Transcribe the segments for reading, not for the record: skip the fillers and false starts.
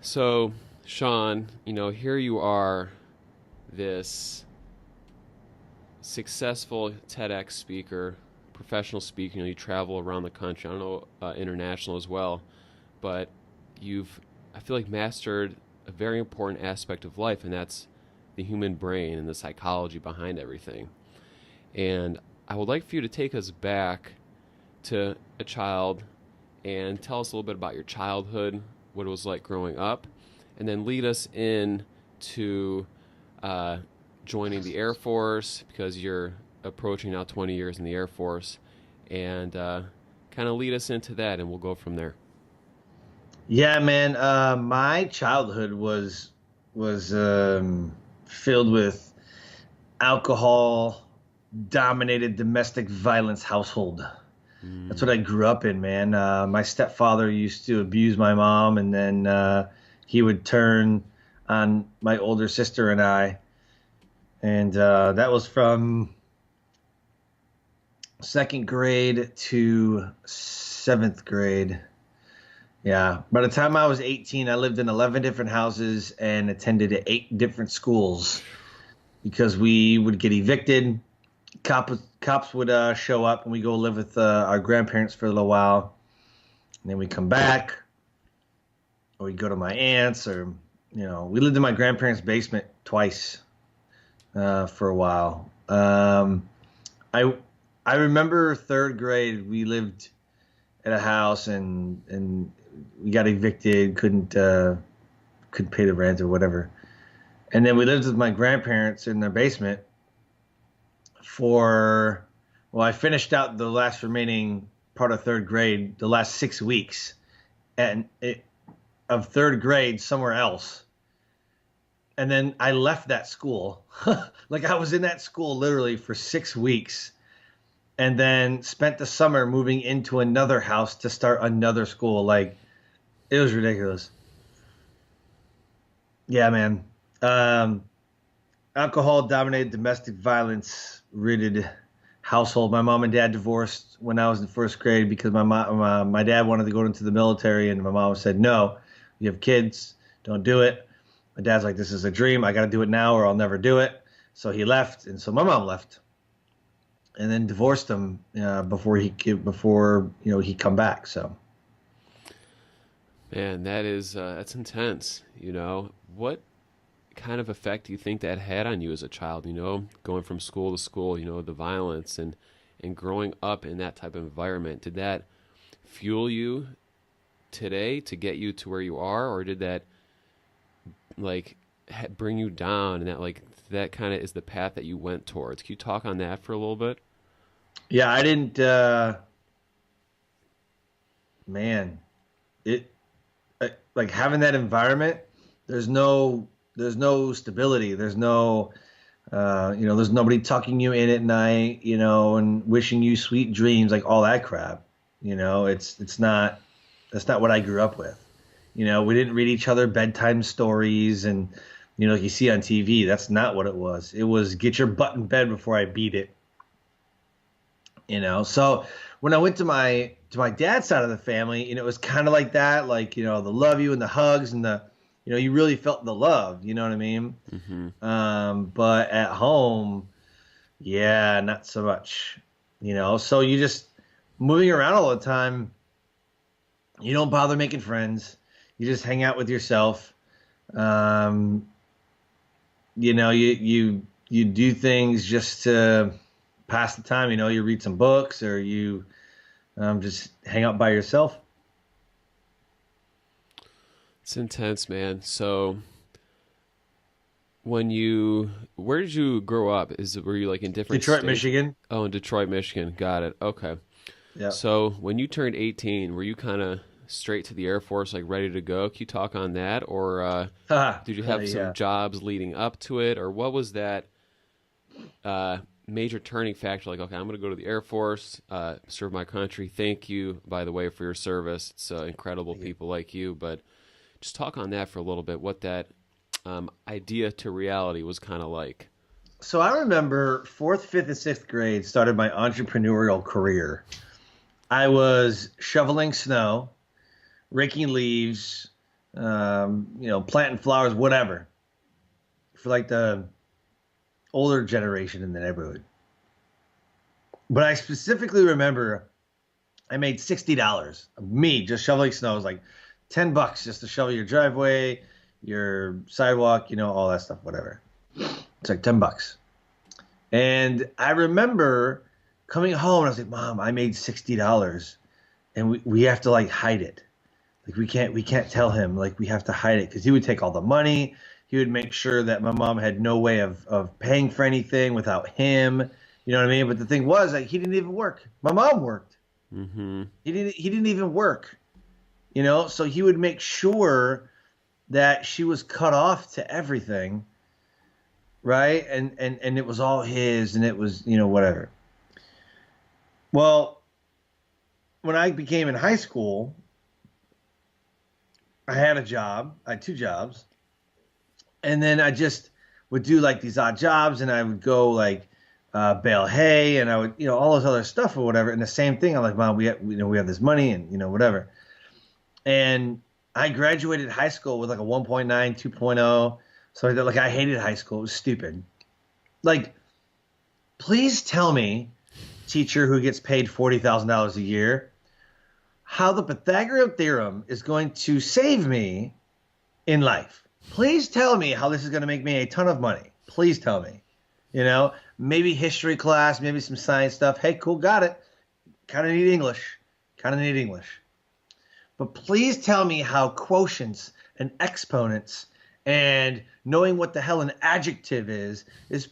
So, Sean, here you are, this successful TEDx speaker, professional speaker. You travel around the country. I don't know, international as well, but I feel like, mastered a very important aspect of life, and that's the human brain and the psychology behind everything. And I would like for you to take us back to a child and tell us a little bit about your childhood, what it was like growing up, and then lead us in to uh, joining the Air Force, because you're approaching now 20 years in the Air Force, and kind of lead us into that, and we'll go from there. Yeah, man. My childhood was filled with alcohol dominated domestic violence household. That's what Mm. I grew up in, man. My stepfather used to abuse my mom, and then he would turn on my older sister and I, and that was from second grade to seventh grade. Yeah. By the time I was 18, I lived in 11 different houses and attended eight different schools because we would get evicted. Cops would show up and we go live with our grandparents for a little while. And then we come back, or we go to my aunt's, or, we lived in my grandparents' basement twice for a while. I I remember third grade, we lived at a house and we got evicted, couldn't pay the rent or whatever. And then we lived with my grandparents in their basement for, well, I finished out the last remaining part of third grade, the last 6 weeks of third grade somewhere else. And then I left that school. Like, I was in that school literally for 6 weeks, and then spent the summer moving into another house to start another school. Like, it was ridiculous. Yeah, man. Um, Alcohol dominated domestic violence riddled household. My mom and dad divorced when I was in first grade because my dad wanted to go into the military, and my mom said, no, you have kids, don't do it. My dad's like, this is a dream, I got to do it now or I'll never do it. So he left, and so my mom left and then divorced him before he come back. So Man, that's intense. What kind of effect do you think that had on you as a child? Going from school to school, the violence and growing up in that type of environment. Did that fuel you today to get you to where you are, or did that like bring you down, and that kind of is the path that you went towards? Can you talk on that for a little bit? yeah, I didn't. Man, it like having that environment. There's no stability. There's nobody tucking you in at night, and wishing you sweet dreams, like all that crap. It's not, that's not what I grew up with. We didn't read each other bedtime stories, and like you see on TV. That's not what it was. It was get your butt in bed before I beat it. So when I went to my dad's side of the family, it was kind of like that, like, the love you and the hugs and you really felt the love, you know what I mean? Mm-hmm. But at home, yeah, not so much, so you just moving around all the time. You don't bother making friends. You just hang out with yourself. Um, you do things just to pass the time. You read some books, or you just hang out by yourself. It's intense, man. So where did you grow up? Were you like in different Detroit, states? Michigan. Oh, in Detroit, Michigan. Got it. Okay. Yeah. So when you turned 18, were you kind of straight to the Air Force, like ready to go? Can you talk on that? Or did you have some Yeah. jobs leading up to it? Or what was that uh, major turning factor? Like, okay, I'm going to go to the Air Force, serve my country. Thank you, by the way, for your service. It's incredible people like you. But just talk on that for a little bit, what that idea to reality was kind of like. So I remember fourth, fifth, and sixth grade started my entrepreneurial career. I was shoveling snow, raking leaves, planting flowers, whatever, for like the older generation in the neighborhood. But I specifically remember I made $60. Me just shoveling snow. It was like $10 just to shovel your driveway, your sidewalk, all that stuff, whatever. It's like $10. And I remember coming home and I was like, Mom, I made $60 and we have to like hide it. Like we can't tell him, like we have to hide it because he would take all the money. He would make sure that my mom had no way of paying for anything without him. You know what I mean? But the thing was, like, he didn't even work. My mom worked. Mm-hmm. He didn't even work. So he would make sure that she was cut off to everything, right? And it was all his, and it was, whatever. Well, when I became in high school, I had a job. I had two jobs. And then I just would do like these odd jobs, and I would go like bale hay, and I would, all this other stuff or whatever. And the same thing, I'm like, Mom, we have this money, and whatever. And I graduated high school with like a 1.9, 2.0. So like I hated high school. It was stupid. Like, please tell me, teacher who gets paid $40,000 a year, how the Pythagorean theorem is going to save me in life. Please tell me how this is going to make me a ton of money. Please tell me. Maybe history class, maybe some science stuff. Hey, cool, got it. Kind of need English. But please tell me how quotients and exponents and knowing what the hell an adjective is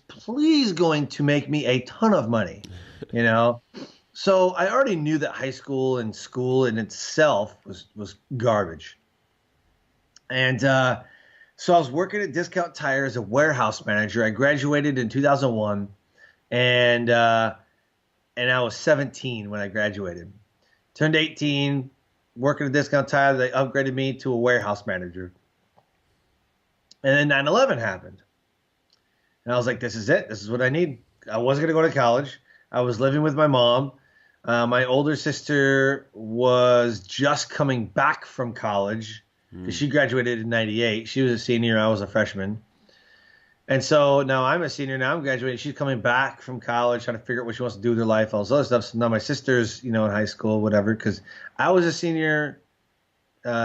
please going to make me a ton of money, So I already knew that high school and school in itself was garbage. And so I was working at Discount Tire as a warehouse manager. I graduated in 2001, and I was 17 when I graduated. Turned 18, working at Discount Tire. They upgraded me to a warehouse manager. And then 9/11 happened. And I was like, this is it. This is what I need. I wasn't going to go to college. I was living with my mom. My older sister was just coming back from college because she graduated in 98. She was a senior. I was a freshman. And so now I'm a senior. Now I'm graduating. She's coming back from college, trying to figure out what she wants to do with her life, all this other stuff. So now my sister's, in high school, whatever, because I was a senior.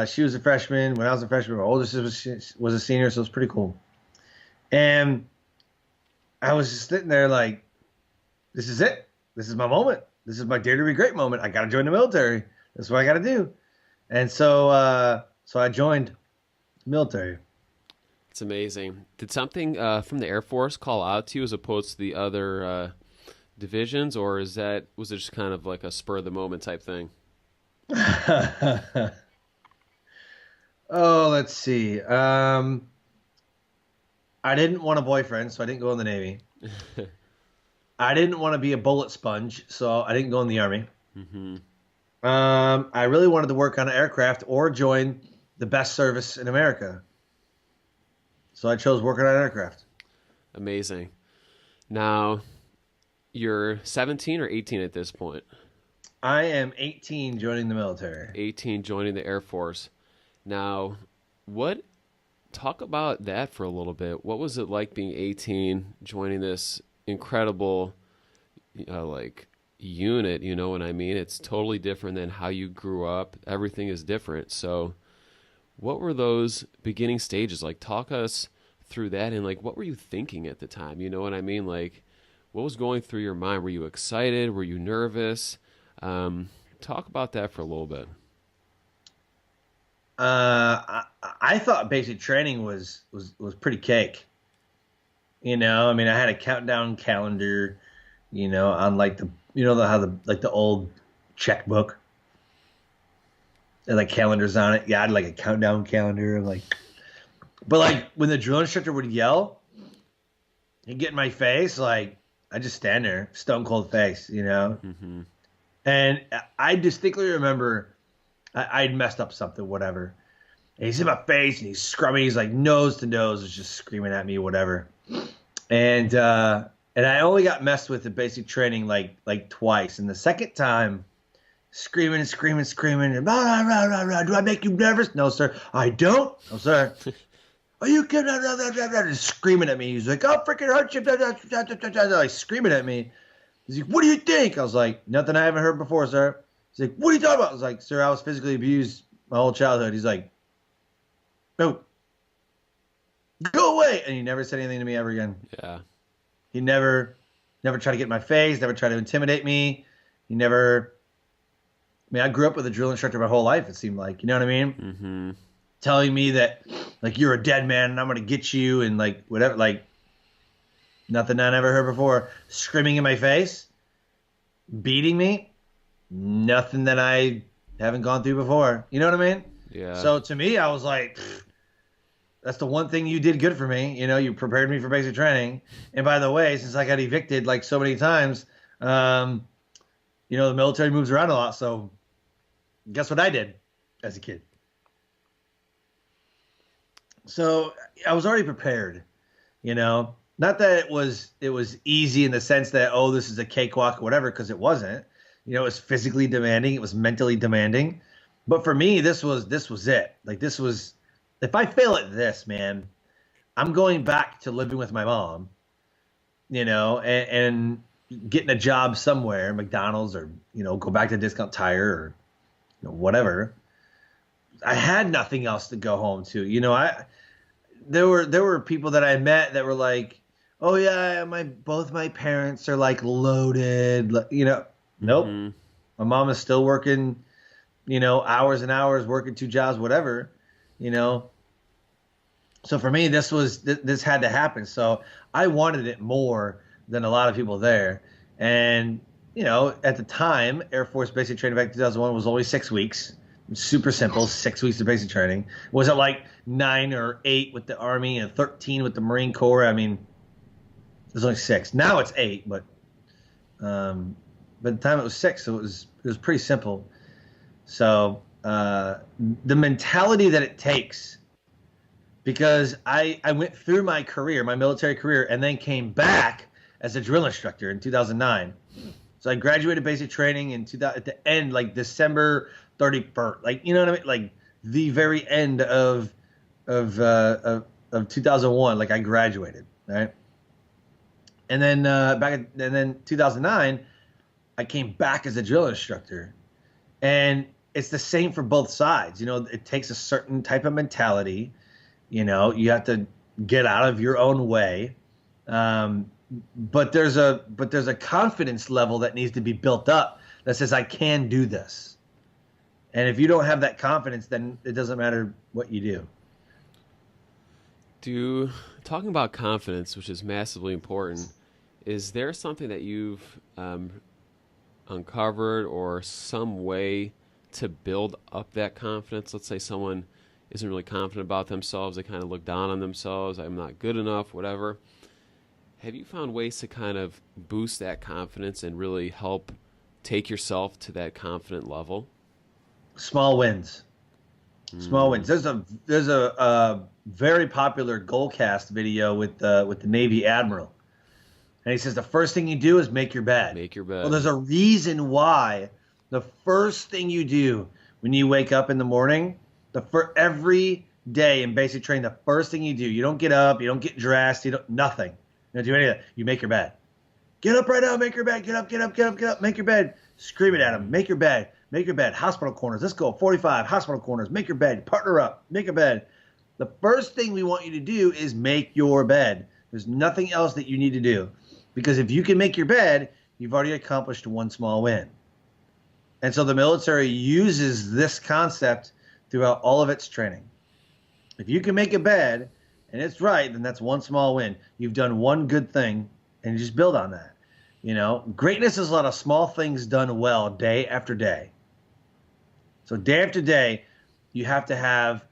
She was a freshman. When I was a freshman, my older sister was a senior, so it was pretty cool. And I was just sitting there like, this is it. This is my moment. This is my dare to be great moment. I got to join the military. That's what I got to do. And so I joined the military. It's amazing. Did something from the Air Force call out to you as opposed to the other divisions, or was it just kind of like a spur of the moment type thing? Oh, let's see. I didn't want a boyfriend, so I didn't go in the Navy. I didn't want to be a bullet sponge, so I didn't go in the Army. Mm-hmm. I really wanted to work on an aircraft or join the best service in America. So I chose working on an aircraft. Amazing. Now, you're 17 or 18 at this point? I am 18 joining the military. 18 joining the Air Force. Now, talk about that for a little bit. What was it like being 18, joining this incredible, unit, you know what I mean? It's totally different than how you grew up. Everything is different. So what were those beginning stages like? Talk us through that, and what were you thinking at the time? You know what I mean? What was going through your mind? Were you excited? Were you nervous? Talk about that for a little bit. I thought basic training was pretty cake. I had a countdown calendar, on the old checkbook. And calendars on it. Yeah, I had a countdown calendar. But when the drill instructor would yell, he'd get in my face, I just stand there, stone cold face, Mm-hmm. And I distinctly remember I'd messed up something, whatever. And he's in my face and he's scrubbing. He's nose to nose, is just screaming at me, whatever. And I only got messed with in basic training like twice. And the second time, screaming and screaming and screaming. And blah, blah, blah, blah. Do I make you nervous? No, sir. I don't. No, sir. Are you kidding? Blah, blah, blah, blah, just screaming at me. He's like, I'll freaking hurt you. Blah, blah, blah, blah, blah, blah, like screaming at me. He's like, what do you think? I was like, nothing I haven't heard before, sir. He's like, what are you talking about? I was like, sir, I was physically abused my whole childhood. He's like, no, go away. And he never said anything to me ever again. Yeah. He never tried to get in my face, never tried to intimidate me. He never, I mean, I grew up with a drill instructor my whole life, it seemed like, you know what I mean? Mm-hmm. Telling me that, like, you're a dead man and I'm going to get you and, like, whatever, like, nothing I never heard before. Screaming in my face, beating me, nothing that I haven't gone through before. You know what I mean? Yeah. So to me, I was like, that's the one thing you did good for me. You know, you prepared me for basic training. And by the way, since I got evicted like so many times, you know, the military moves around a lot. So guess what I did as a kid? So I was already prepared, you know, not that it was easy in the sense that, oh, this is a cakewalk or whatever, because it wasn't. You know, it was physically demanding. It was mentally demanding. But for me, this was it. Like, this was, if I fail at this, man, I'm going back to living with my mom, you know, and getting a job somewhere, McDonald's, or, you know, go back to Discount Tire, or, you know, whatever. I had nothing else to go home to. You know, there were people that I met that were like, oh yeah, both my parents are like loaded, you know. Nope. Mm-hmm. My mom is still working, you know, hours and hours, working 2 jobs, whatever, you know. So for me, this had to happen. So I wanted it more than a lot of people there. And, you know, at the time, Air Force basic training back in 2001 was only 6 weeks. Super simple, 6 weeks of basic training. Was it like 9 or 8 with the Army and 13 with the Marine Corps? I mean, it was only 6. Now it's 8, but by the time it was 6, so it was pretty simple. So the mentality that it takes, because I went through my career, my military career, and then came back as a drill instructor in 2009. So I graduated basic training at the end, like December 31st, like, you know what I mean, like the very end of 2001, like I graduated, right? And then and then 2009, I came back as a drill instructor, and it's the same for both sides. You know, it takes a certain type of mentality. You know, you have to get out of your own way. But there's a confidence level that needs to be built up that says, I can do this. And if you don't have that confidence, then it doesn't matter what you do. Talking about confidence, which is massively important, is there something that you've uncovered or some way to build up that confidence? Let's say someone isn't really confident about themselves. They kind of look down on themselves. I'm not good enough, whatever. Have you found ways to kind of boost that confidence and really help take yourself to that confident level? Small wins. Small wins. There's a very popular Goalcast video with the Navy Admiral, and he says the first thing you do is make your bed. Make your bed. Well, there's a reason why the first thing you do when you wake up in the morning, for every day in basic training, the first thing you do, you don't get up, you don't get dressed, nothing. You don't do any of that. You make your bed. Get up right now, make your bed. Get up, get up, get up, get up, make your bed. Scream it at him. Make your bed. Make your bed. Hospital corners. Let's go. 45 hospital corners. Make your bed. Partner up. Make a bed. The first thing we want you to do is make your bed. There's nothing else that you need to do. Because if you can make your bed, you've already accomplished one small win. And so the military uses this concept throughout all of its training. If you can make a bed and it's right, then that's one small win. You've done one good thing, and you just build on that. You know, greatness is a lot of small things done well day after day. So day after day, you have to have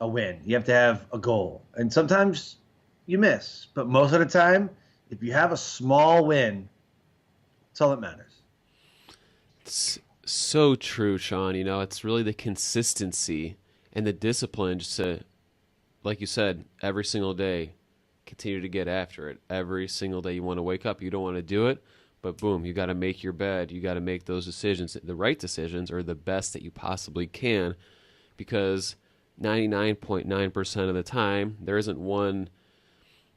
a win. You have to have a goal. And sometimes you miss. But most of the time, if you have a small win, that's all that matters. It's so true, Sean. You know, it's really the consistency and the discipline just to, like you said, every single day, continue to get after it. Every single day you want to wake up. You don't want to do it, but boom, you got to make your bed. You got to make those decisions, the right decisions, or the best that you possibly can, because 99.9% of the time there isn't one,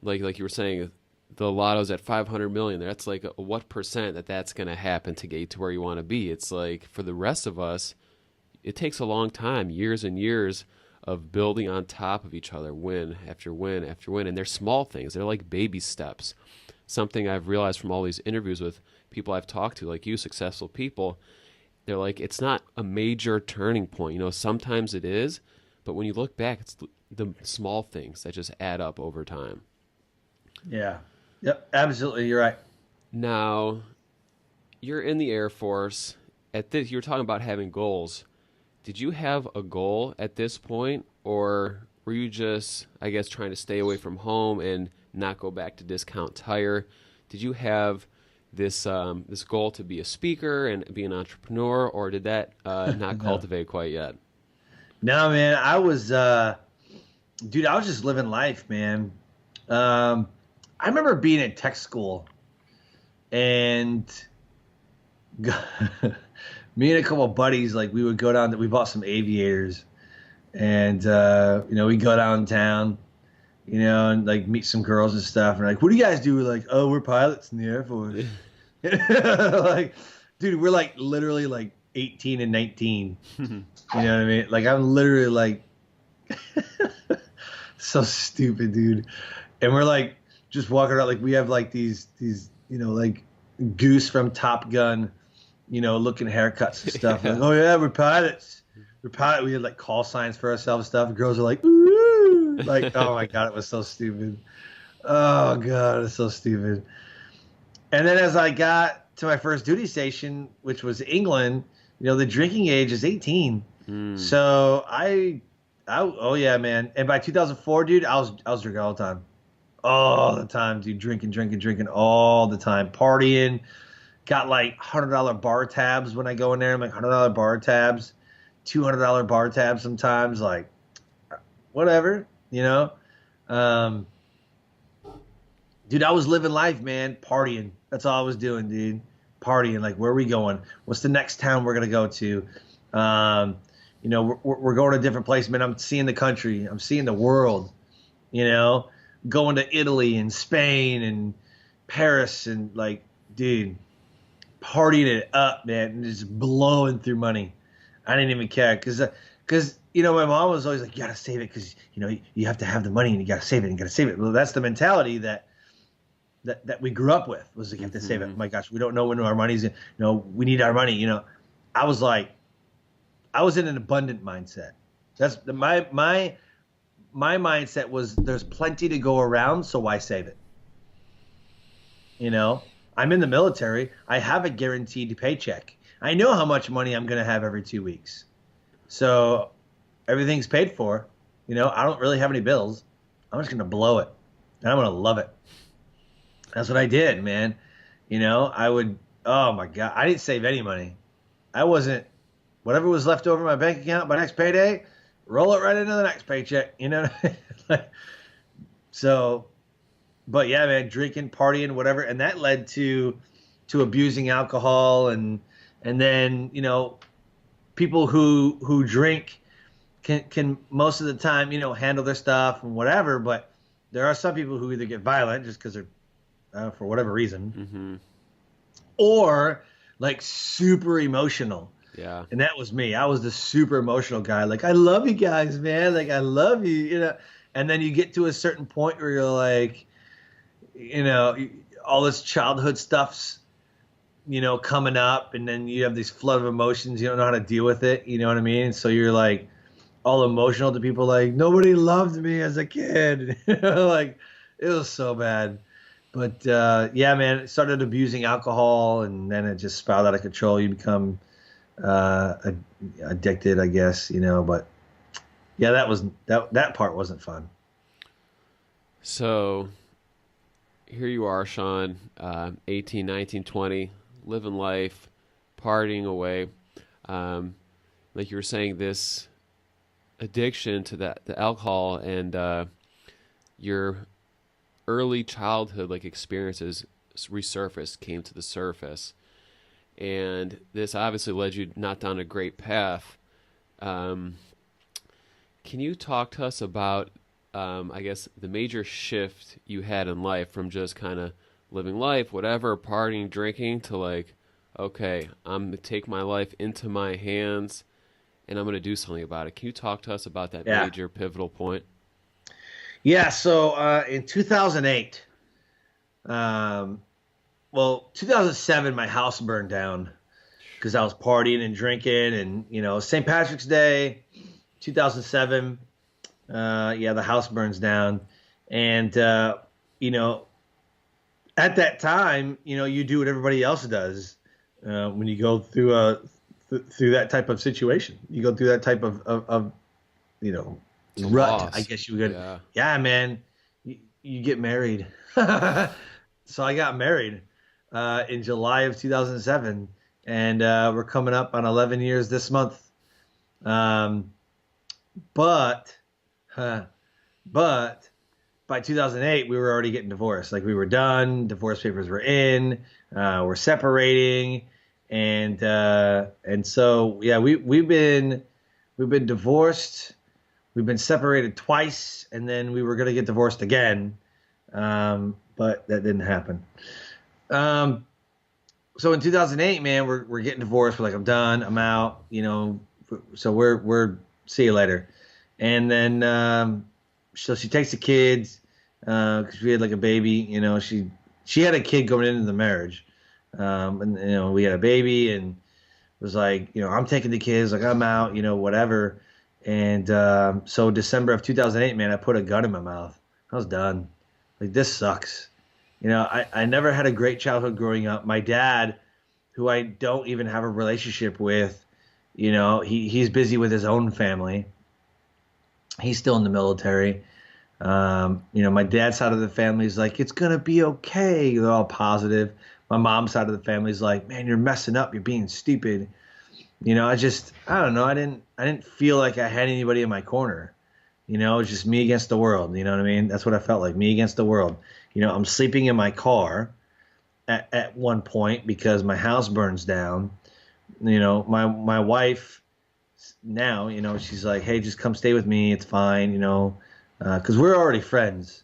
like you were saying, the lotto's at 500 million. That's like a what percent that's going to happen to get you to where you want to be. It's like for the rest of us, it takes a long time, years and years of building on top of each other, win after win after win. And they're small things. They're like baby steps. Something I've realized from all these interviews with people I've talked to, like you, successful people, they're like, it's not a major turning point. You know, sometimes it is, but when you look back, it's the small things that just add up over time. Yeah. Yep. Absolutely. You're right. Now, you're in the Air Force. At this, you were talking about having goals. Did you have a goal at this point, or were you just, I guess, trying to stay away from home and not go back to Discount Tire? Did you have this this goal to be a speaker and be an entrepreneur, or did that not No. cultivate quite yet? No, man. Dude, I was just living life, man. I remember being in tech school and me and a couple of buddies, like we would go down, we bought some aviators and, we go downtown, and like meet some girls and stuff. And like, what do you guys do? We're like, oh, we're pilots in the Air Force. Like, dude, we're like literally like 18 and 19. You know what I mean? Like, I'm literally like so stupid, dude. And we're like just walking around, like we have like these like Goose from Top Gun, looking haircuts and stuff. Yeah. Like, oh yeah, we're pilots. We're pilots. We had like call signs for ourselves and stuff. Girls are like, ooh, like, oh my God, it was so stupid. Oh God, it's so stupid. And then as I got to my first duty station, which was England, the drinking age is 18. So oh yeah, man. And by 2004, dude, I was drinking all the time, dude, drinking all the time, partying. Got like $100 bar tabs when I go in there. I'm like $100 bar tabs, $200 bar tabs sometimes, like whatever, Dude, I was living life, man, partying. That's all I was doing, dude. Partying. Like, where are we going? What's the next town we're gonna go to? We're going to a different place, man. I'm seeing the country. I'm seeing the world. Going to Italy and Spain and Paris and like, dude, partying it up, man, and just blowing through money. I didn't even care because my mom was always like, you gotta save it because you have to have the money and you gotta save it and you gotta save it. Well, that's the mentality that we grew up with, was like, you have to save it. Oh my gosh, we don't know when our money's we need our money. I was in an abundant mindset. That's my mindset was, there's plenty to go around, so why save it? I'm in the military. I have a guaranteed paycheck. I know how much money I'm going to have every 2 weeks. So everything's paid for. I don't really have any bills. I'm just going to blow it. And I'm going to love it. That's what I did, man. I would, oh my God, I didn't save any money. Whatever was left over in my bank account by next payday, roll it right into the next paycheck. So, but yeah, man, drinking, partying, whatever. And that led to abusing alcohol. And then, people who drink can most of the time, handle their stuff and whatever. But there are some people who either get violent just because they're, for whatever reason, or like super emotional. Yeah. And that was me. I was the super emotional guy. Like, I love you guys, man. Like, I love you, And then you get to a certain point where you're like, all this childhood stuff's, coming up. And then you have this flood of emotions. You don't know how to deal with it. You know what I mean? So you're like all emotional to people, like, nobody loved me as a kid. Like, it was so bad. But, yeah, man, it started abusing alcohol. And then it just spiraled out of control. You become addicted, I guess, but yeah, that part wasn't fun. So here you are, Sean, 18, 19, 20, living life, partying away. Like you were saying, this addiction to the alcohol and your early childhood like experiences resurfaced, came to the surface, and this obviously led you not down a great path. Um, can you talk to us about, I guess, the major shift you had in life from just kind of living life, whatever, partying, drinking, to like, okay, I'm gonna take my life into my hands and I'm gonna do something about it. Can you talk to us about that Yeah. major pivotal point? Yeah. So in 2008, um, well, 2007, my house burned down because I was partying and drinking, and St. Patrick's Day, 2007. Yeah, the house burns down, and you know, at that time, you do what everybody else does when you go through through that type of situation. You go through that type of you know It's a rut, I loss. guess you would. Yeah. Yeah, man, you get married. So I got married in July of 2007, and we're coming up on 11 years this month. Um, but, huh, but by 2008, we were already getting divorced. Like we were done. Divorce papers were in. We're separating, and so yeah, we've been divorced. We've been separated twice, and then we were gonna get divorced again, but that didn't happen. Um, so in 2008, man, we're getting divorced. We're like, I'm done. I'm out. So we're see you later. And then so she takes the kids because we had like a baby. She had a kid going into the marriage, and we had a baby, and was like, I'm taking the kids. Like I'm out. Whatever. And so December of 2008, man, I put a gun in my mouth. I was done. Like this sucks. I never had a great childhood growing up. My dad, who I don't even have a relationship with, he's busy with his own family. He's still in the military. My dad's side of the family is like, it's gonna be okay. They're all positive. My mom's side of the family is like, man, you're messing up. You're being stupid. I don't know. I didn't feel like I had anybody in my corner. It was just me against the world. You know what I mean? That's what I felt like, me against the world. I'm sleeping in my car at one point because my house burns down. My wife now, she's like, hey, just come stay with me. It's fine, because we're already friends.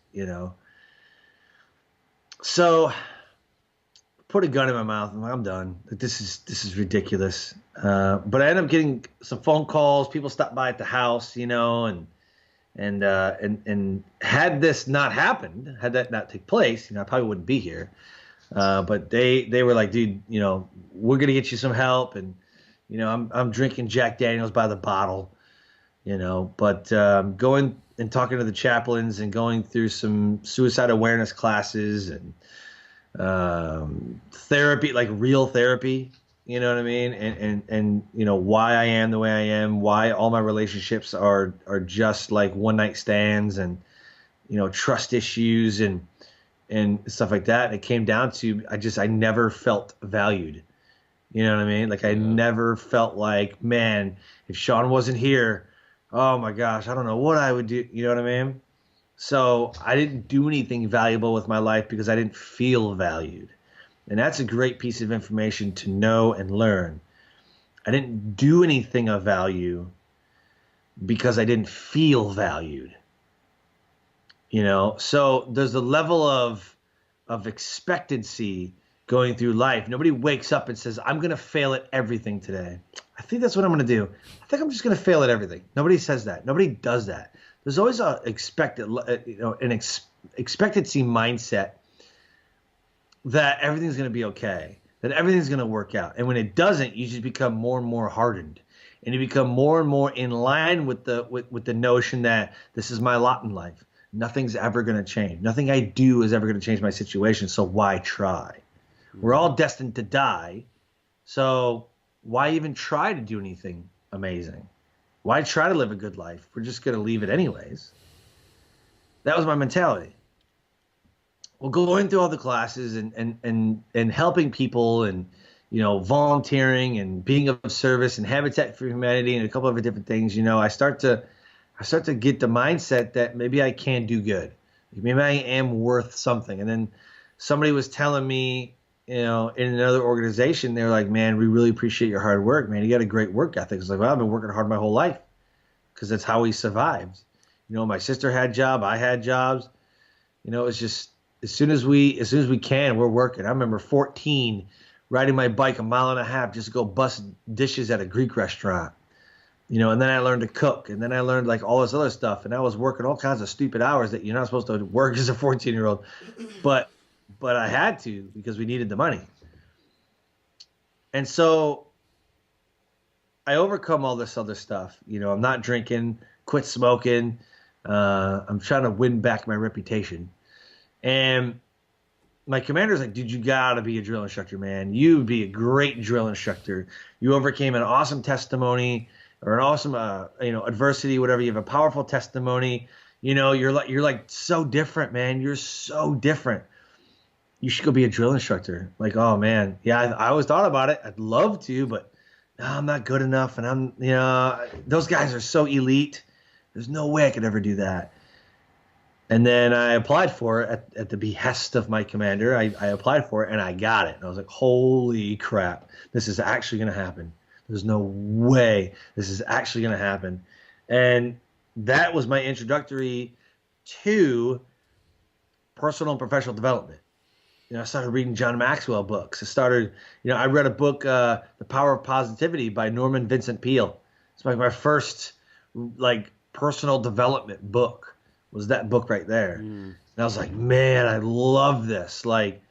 So put a gun in my mouth. I'm done. This is ridiculous. But I ended up getting some phone calls. People stopped by at the house, and had this not happened, had that not take place, I probably wouldn't be here. But they were like, dude, we're gonna get you some help, and I'm drinking Jack Daniels by the bottle, But going and talking to the chaplains and going through some suicide awareness classes and therapy, like real therapy, you know what I mean? And why I am the way I am, why all my relationships are just like one night stands and, trust issues and stuff like that. And it came down to, I never felt valued. You know what I mean? Like I never felt like, man, if Sean wasn't here, oh my gosh, I don't know what I would do. You know what I mean? So I didn't do anything valuable with my life because I didn't feel valued. And that's a great piece of information to know and learn. I didn't do anything of value because I didn't feel valued. So there's a level of expectancy going through life. Nobody wakes up and says, I'm going to fail at everything today. I think that's what I'm going to do. I think I'm just going to fail at everything. Nobody says that. Nobody does that. There's always an expectancy mindset that everything's going to be okay, that everything's going to work out. And when it doesn't, you just become more and more hardened, and you become more and more in line with the notion that this is my lot in life. Nothing's ever going to change. Nothing I do is ever going to change my situation. So why try? We're all destined to die. So why even try to do anything amazing? Why try to live a good life? We're just going to leave it anyways. That was my mentality. Well, going through all the classes and helping people and, volunteering and being of service and Habitat for Humanity and a couple of different things, I start to get the mindset that maybe I can do good. Maybe I am worth something. And then somebody was telling me, in another organization, they were like, man, we really appreciate your hard work, man. You got a great work ethic. It's like, well, I've been working hard my whole life because that's how we survived. My sister had job, I had jobs. It's just as soon as we can, we're working. I remember 14 riding my bike 1.5 miles just to go bust dishes at a Greek restaurant. And then I learned to cook, and then I learned like all this other stuff, and I was working all kinds of stupid hours that you're not supposed to work as a 14-year-old, but I had to because we needed the money. And so I overcome all this other stuff. I'm not drinking, quit smoking. I'm trying to win back my reputation. And my commander's like, dude, you gotta be a drill instructor, man. You'd be a great drill instructor. You overcame an awesome testimony or an awesome, adversity, whatever. You have a powerful testimony. You're like so different, man. You're so different. You should go be a drill instructor. Like, oh man, yeah, I always thought about it. I'd love to, but no, I'm not good enough. And those guys are so elite. There's no way I could ever do that. And then I applied for it at the behest of my commander. I applied for it and I got it. And I was like, holy crap, this is actually going to happen. There's no way this is actually going to happen. And that was my introductory to personal and professional development. I started reading John Maxwell books. I read a book, The Power of Positivity by Norman Vincent Peale. It's like my first personal development book was that book right there. And I was like, man, I love this. Like,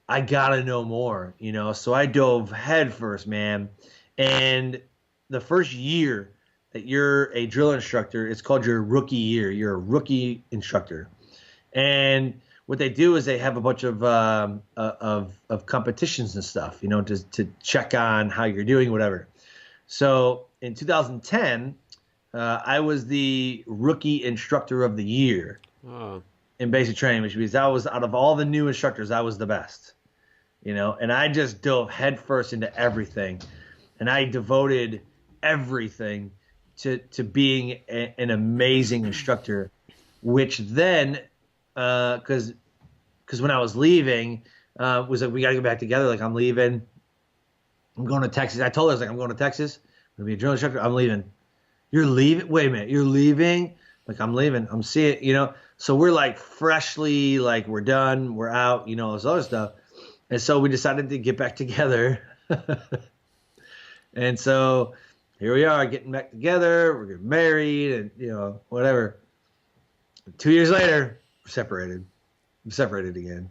I got to know more, So I dove headfirst, man. And the first year that you're a drill instructor, it's called your rookie year. You're a rookie instructor. And what they do is they have a bunch of competitions and stuff, to check on how you're doing, whatever. So in 2010, I was the rookie instructor of the year in basic training, which means I was, out of all the new instructors, I was the best, and I just dove headfirst into everything. And I devoted everything to being an amazing instructor, which then, because when I was leaving, was like, we got to get back together. Like, I'm leaving. I'm going to Texas. I told her, I was like, I'm going to Texas. I'm going to be a drill instructor. I'm leaving. You're leaving? Wait a minute. You're leaving? Like, I'm leaving. I'm seeing, So we're like freshly, like, we're done. We're out, all this other stuff. And so we decided to get back together. And so here we are getting back together. We're getting married and, whatever. 2 years later, we're separated. I'm separated again.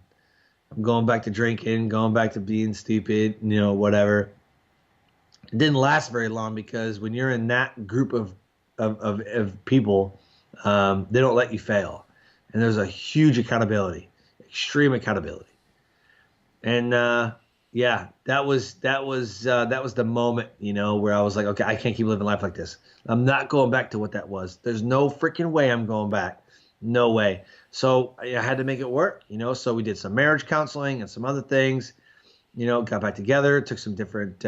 I'm going back to drinking, going back to being stupid, whatever. It didn't last very long because when you're in that group of people, they don't let you fail. And there's a huge accountability, extreme accountability. And that was the moment, where I was like, okay, I can't keep living life like this. I'm not going back to what that was. There's no freaking way I'm going back. No way. So I had to make it work, so we did some marriage counseling and some other things, got back together, took some different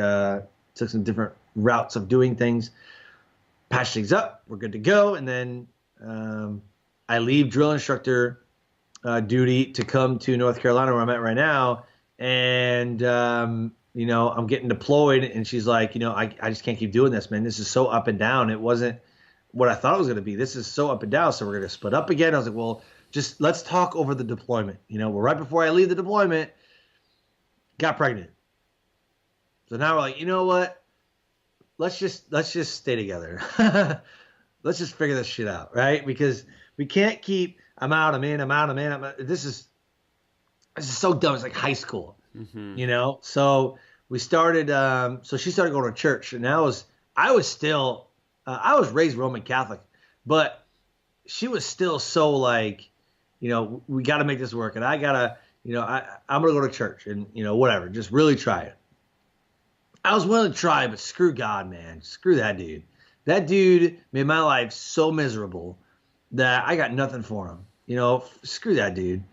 routes of doing things, patched things up. We're good to go. And then I leave drill instructor duty to come to North Carolina, where I'm at right now. And, I'm getting deployed, and she's like, I just can't keep doing this, man. This is so up and down. It wasn't what I thought it was going to be. This is so up and down. So we're going to split up again. I was like, well, just let's talk over the deployment. Well, right before I leave the deployment, got pregnant. So now we're like, you know what? Let's just stay together. Let's just figure this shit out, right? Because we can't keep, I'm out, I'm in, I'm out, I'm in. This is so dumb. It's like high school, So we started, so she started going to church, and I was still, I was raised Roman Catholic, but she was still so like, we got to make this work, and I gotta, I'm gonna go to church, and whatever, just really try it. I was willing to try, but screw God, man, screw that dude. That dude made my life so miserable that I got nothing for him. Screw that dude.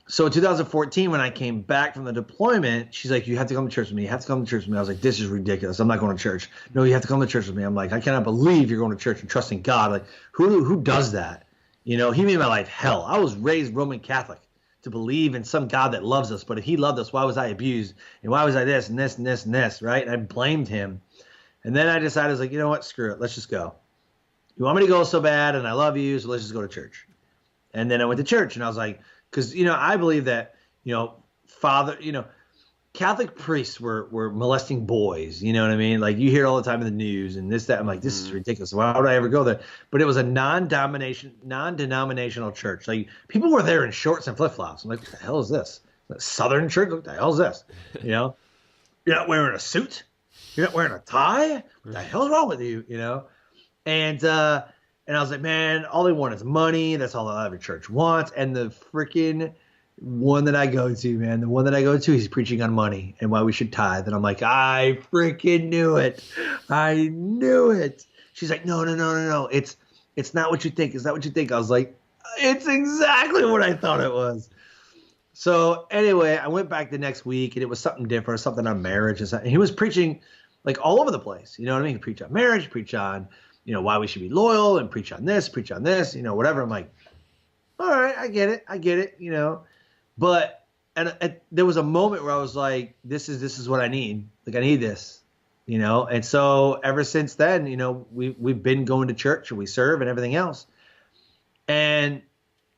So in 2014, when I came back from the deployment, she's like, you have to come to church with me. You have to come to church with me. I was like, this is ridiculous. I'm not going to church. No, you have to come to church with me. I'm like, I cannot believe you're going to church and trusting God. Like, who does that? He made my life hell. I was raised Roman Catholic. to believe in some God that loves us. But if he loved us, why was I abused? And why was I this and this and this and this, right? And I blamed him. And then I decided, I was like, you know what? Screw it. Let's just go. You want me to go so bad, and I love you, so let's just go to church. And then I went to church, and I was like, because, I believe that, Catholic priests were molesting boys. You know what I mean? Like, you hear it all the time in the news and this, that. I'm like, this is ridiculous. Why would I ever go there? But it was a non-denominational church. Like, people were there in shorts and flip-flops. I'm like, what the hell is this? Southern church? What the hell is this? You're not wearing a suit? You're not wearing a tie? What the hell's wrong with you? And I was like, man, all they want is money. That's all every church wants. And the freaking one that I go to, he's preaching on money and why we should tithe. And I'm like, I freaking knew it. I knew it. She's like, no. It's not what you think. It's not what you think. I was like, it's exactly what I thought it was. So anyway, I went back the next week, and it was something different, something on marriage. And he was preaching like all over the place. You know what I mean? He preached on marriage, preach on, why we should be loyal, and preach on this, whatever. I'm like, all right, I get it, But there was a moment where I was like, this is what I need. Like, I need this, And so ever since then, we've been going to church, and we serve and everything else. And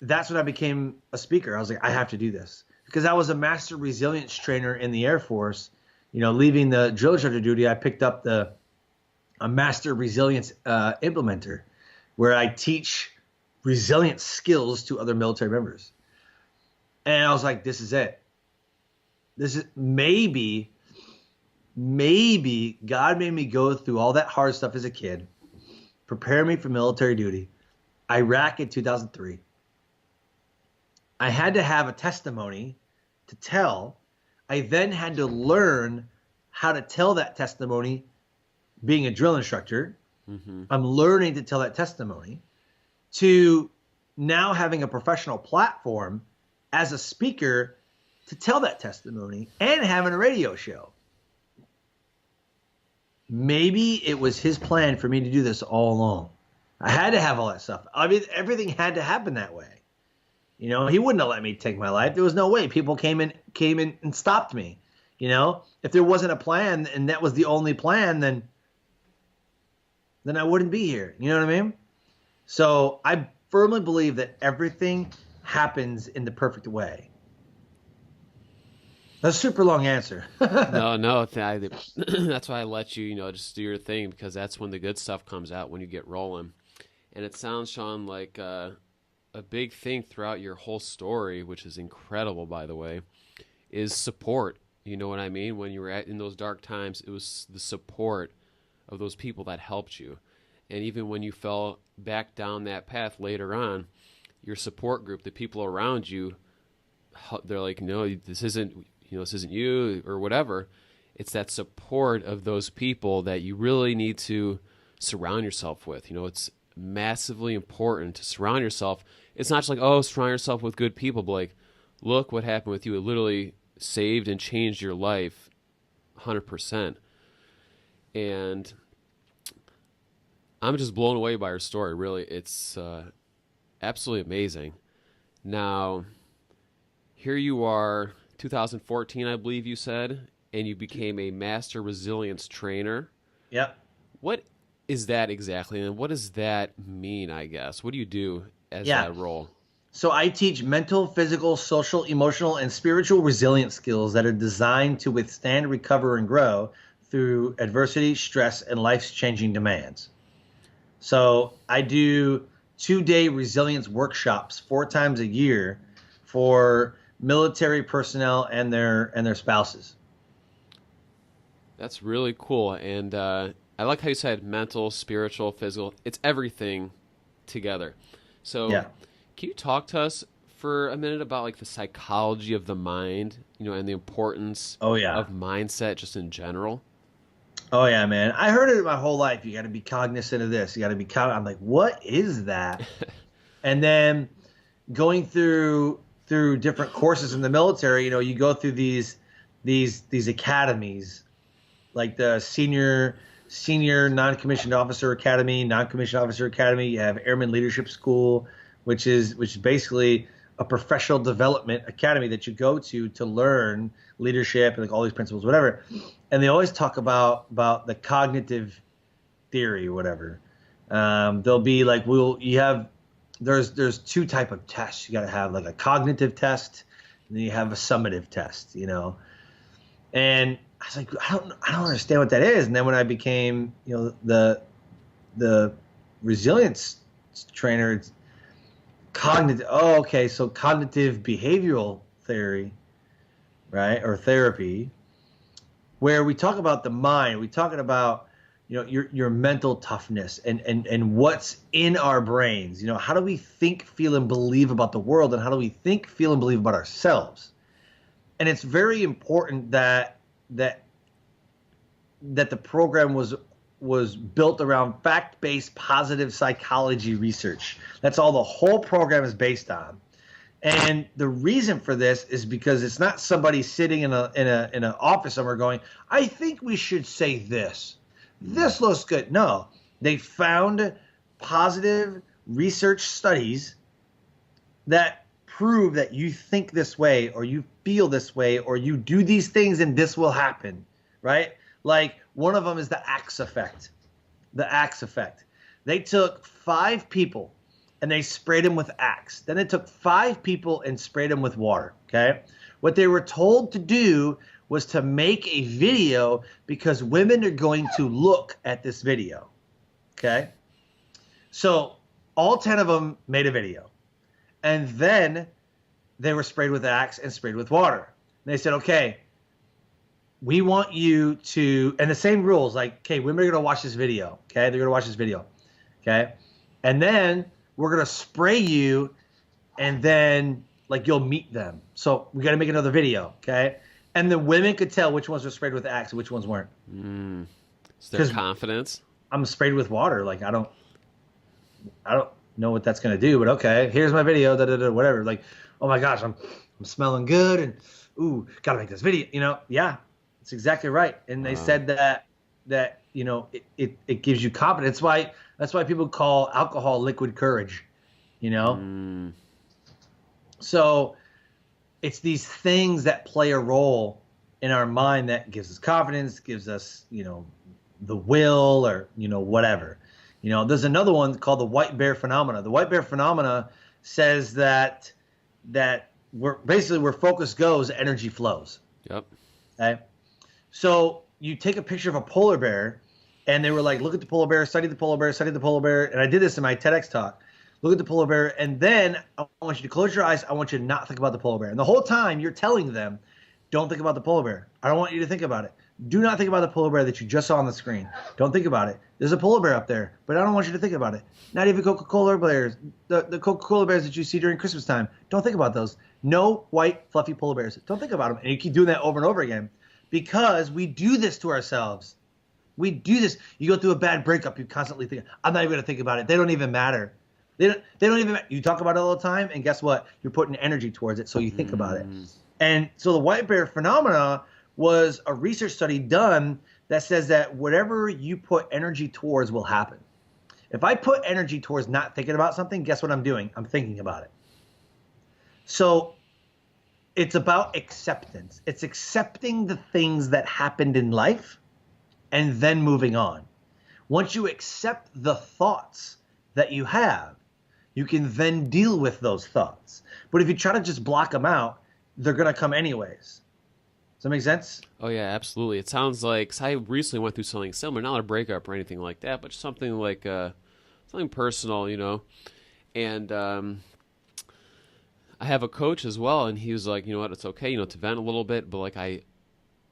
that's when I became a speaker. I was like, I have to do this, because I was a master resilience trainer in the Air Force. Leaving the drill instructor duty, I picked up a master resilience implementer, where I teach resilience skills to other military members. And I was like, this is it. This is maybe God made me go through all that hard stuff as a kid, prepare me for military duty. Iraq in 2003. I had to have a testimony to tell. I then had to learn how to tell that testimony being a drill instructor. Mm-hmm. I'm learning to tell that testimony, to now having a professional platform as a speaker to tell that testimony, and having a radio show. Maybe it was his plan for me to do this all along. I had to have all that stuff. I mean, everything had to happen that way. He wouldn't have let me take my life. There was no way. People came in and stopped me. If there wasn't a plan and that was the only plan, then I wouldn't be here. You know what I mean? So I firmly believe that everything happens in the perfect way. That's a super long answer. No. That's why I let you, just do your thing, because that's when the good stuff comes out, when you get rolling. And it sounds, Sean, like a big thing throughout your whole story, which is incredible, by the way, is support. You know what I mean? When you were in those dark times, it was the support of those people that helped you. And even when you fell back down that path later on, your support group, the people around you, they're like, no, this isn't you, or whatever. It's that support of those people that you really need to surround yourself with. It's massively important to surround yourself. It's not just like, surround yourself with good people, but like, look what happened with you. It literally saved and changed your life 100%. And I'm just blown away by her story, really. It's absolutely amazing. Now, here you are, 2014, I believe you said, and you became a master resilience trainer. Yep. What is that exactly, and what does that mean, I guess? What do you do as that role? So I teach mental, physical, social, emotional, and spiritual resilience skills that are designed to withstand, recover, and grow through adversity, stress, and life's changing demands. So I do 2-day resilience workshops 4 times a year for military personnel and their spouses. That's really cool. And I like how you said mental, spiritual, physical. It's everything together. So can you talk to us for a minute about like the psychology of the mind, and the importance of mindset just in general? Oh yeah, man. I heard it my whole life. You got to be cognizant of this. You got to be I'm like, what is that? And then going through different courses in the military, you go through these academies, like the senior non-commissioned officer academy, non-commissioned officer academy. You have Airman Leadership School, which is basically a professional development academy that you go to learn leadership and like all these principles, whatever. And they always talk about the cognitive theory or whatever. They'll be like, there's two type of tests. You got to have like a cognitive test, and then you have a summative test, And I was like, I don't understand what that is. And then when I became, the resilience trainer, it's cognitive. Oh, okay. So cognitive behavioral theory, right? Or therapy, where we talk about the mind, we talking about, your mental toughness and what's in our brains. How do we think, feel, and believe about the world, and how do we think, feel, and believe about ourselves? And it's very important that the program was built around fact-based positive psychology research. That's all the whole program is based on. And the reason for this is because it's not somebody sitting in an office somewhere going, I think we should say this. This looks good. No, they found positive research studies that prove that you think this way, or you feel this way, or you do these things and this will happen, right? Like one of them is the axe effect. The axe effect. They took 5 people and they sprayed them with axe. Then they took 5 people and sprayed them with water, okay? What they were told to do was to make a video because women are going to look at this video, okay? So all 10 of them made a video. And then they were sprayed with axe and sprayed with water. And they said, okay, we want you to, and the same rules, like, okay, women are going to watch this video, okay? They're going to watch this video, okay? And then we're going to spray you, and then, like, you'll meet them. So we got to make another video, okay? And the women could tell which ones were sprayed with axe and which ones weren't. Is there confidence? I'm sprayed with water. Like, I don't know what that's going to do, but okay, here's my video, whatever. Like, oh my gosh, I'm smelling good, and ooh, got to make this video, Yeah, that's exactly right. And they said that it gives you confidence. That's why people call alcohol liquid courage, So it's these things that play a role in our mind that gives us confidence, gives us, the will, or, whatever. There's another one called the white bear phenomena. The white bear phenomena says that where focus goes, energy flows. Yep. Okay. So you take a picture of a polar bear, and they were like, look at the polar bear, study the polar bear, study the polar bear. And I did this in my TEDx talk. Look at the polar bear, and then I want you to close your eyes. I want you to not think about the polar bear. And the whole time you're telling them, don't think about the polar bear. I don't want you to think about it. Do not think about the polar bear that you just saw on the screen. Don't think about it. There's a polar bear up there, but I don't want you to think about it. Not even Coca-Cola bears. The Coca-Cola bears that you see during Christmas time. Don't think about those. No white, fluffy polar bears. Don't think about them. And you keep doing that over and over again because we do this to ourselves. We do this. You go through a bad breakup. You constantly think, I'm not even going to think about it. They don't even matter. They don't even matter. You talk about it all the time, and guess what? You're putting energy towards it, so you think about it. And so the white bear phenomena was a research study done that says that whatever you put energy towards will happen. If I put energy towards not thinking about something, guess what I'm doing? I'm thinking about it. So it's about acceptance. It's accepting the things that happened in life and then moving on. Once you accept the thoughts that you have, you can then deal with those thoughts. But if you try to just block them out, they're going to come anyways. Does that make sense? Oh, yeah, absolutely. It sounds like, 'cause I recently went through something similar, not a breakup or anything like that, but something like something personal, And I have a coach as well, and he was like, you know what, it's okay, to vent a little bit. But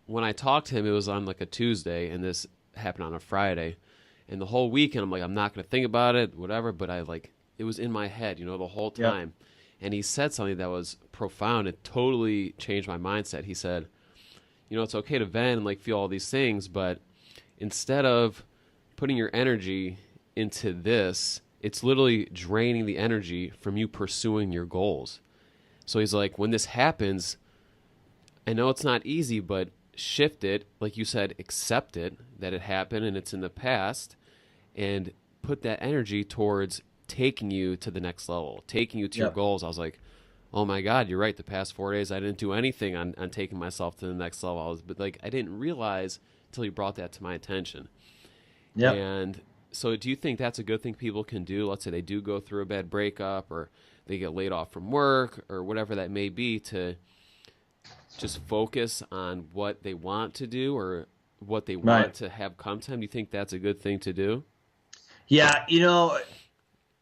when I talked to him, it was on like a Tuesday, and this happened on a Friday. And the whole weekend, I'm like, I'm not going to think about it, whatever. But it was in my head, the whole time. Yep. And he said something that was profound. It totally changed my mindset. He said, it's okay to vent and feel all these things, but instead of putting your energy into this, it's literally draining the energy from you pursuing your goals. So he's like, when this happens, I know it's not easy, but shift it. Like you said, accept it, that it happened and it's in the past, and put that energy towards taking you to the next level, taking you to your goals. I was like, oh my God, you're right. The past 4 days, I didn't do anything on taking myself to the next level. But like, I didn't realize until you brought that to my attention. Yep. And so, do you think that's a good thing people can do? Let's say they do go through a bad breakup, or they get laid off from work, or whatever that may be, to just focus on what they want to do or what they Right. want to have come to them. Do you think that's a good thing to do? Yeah,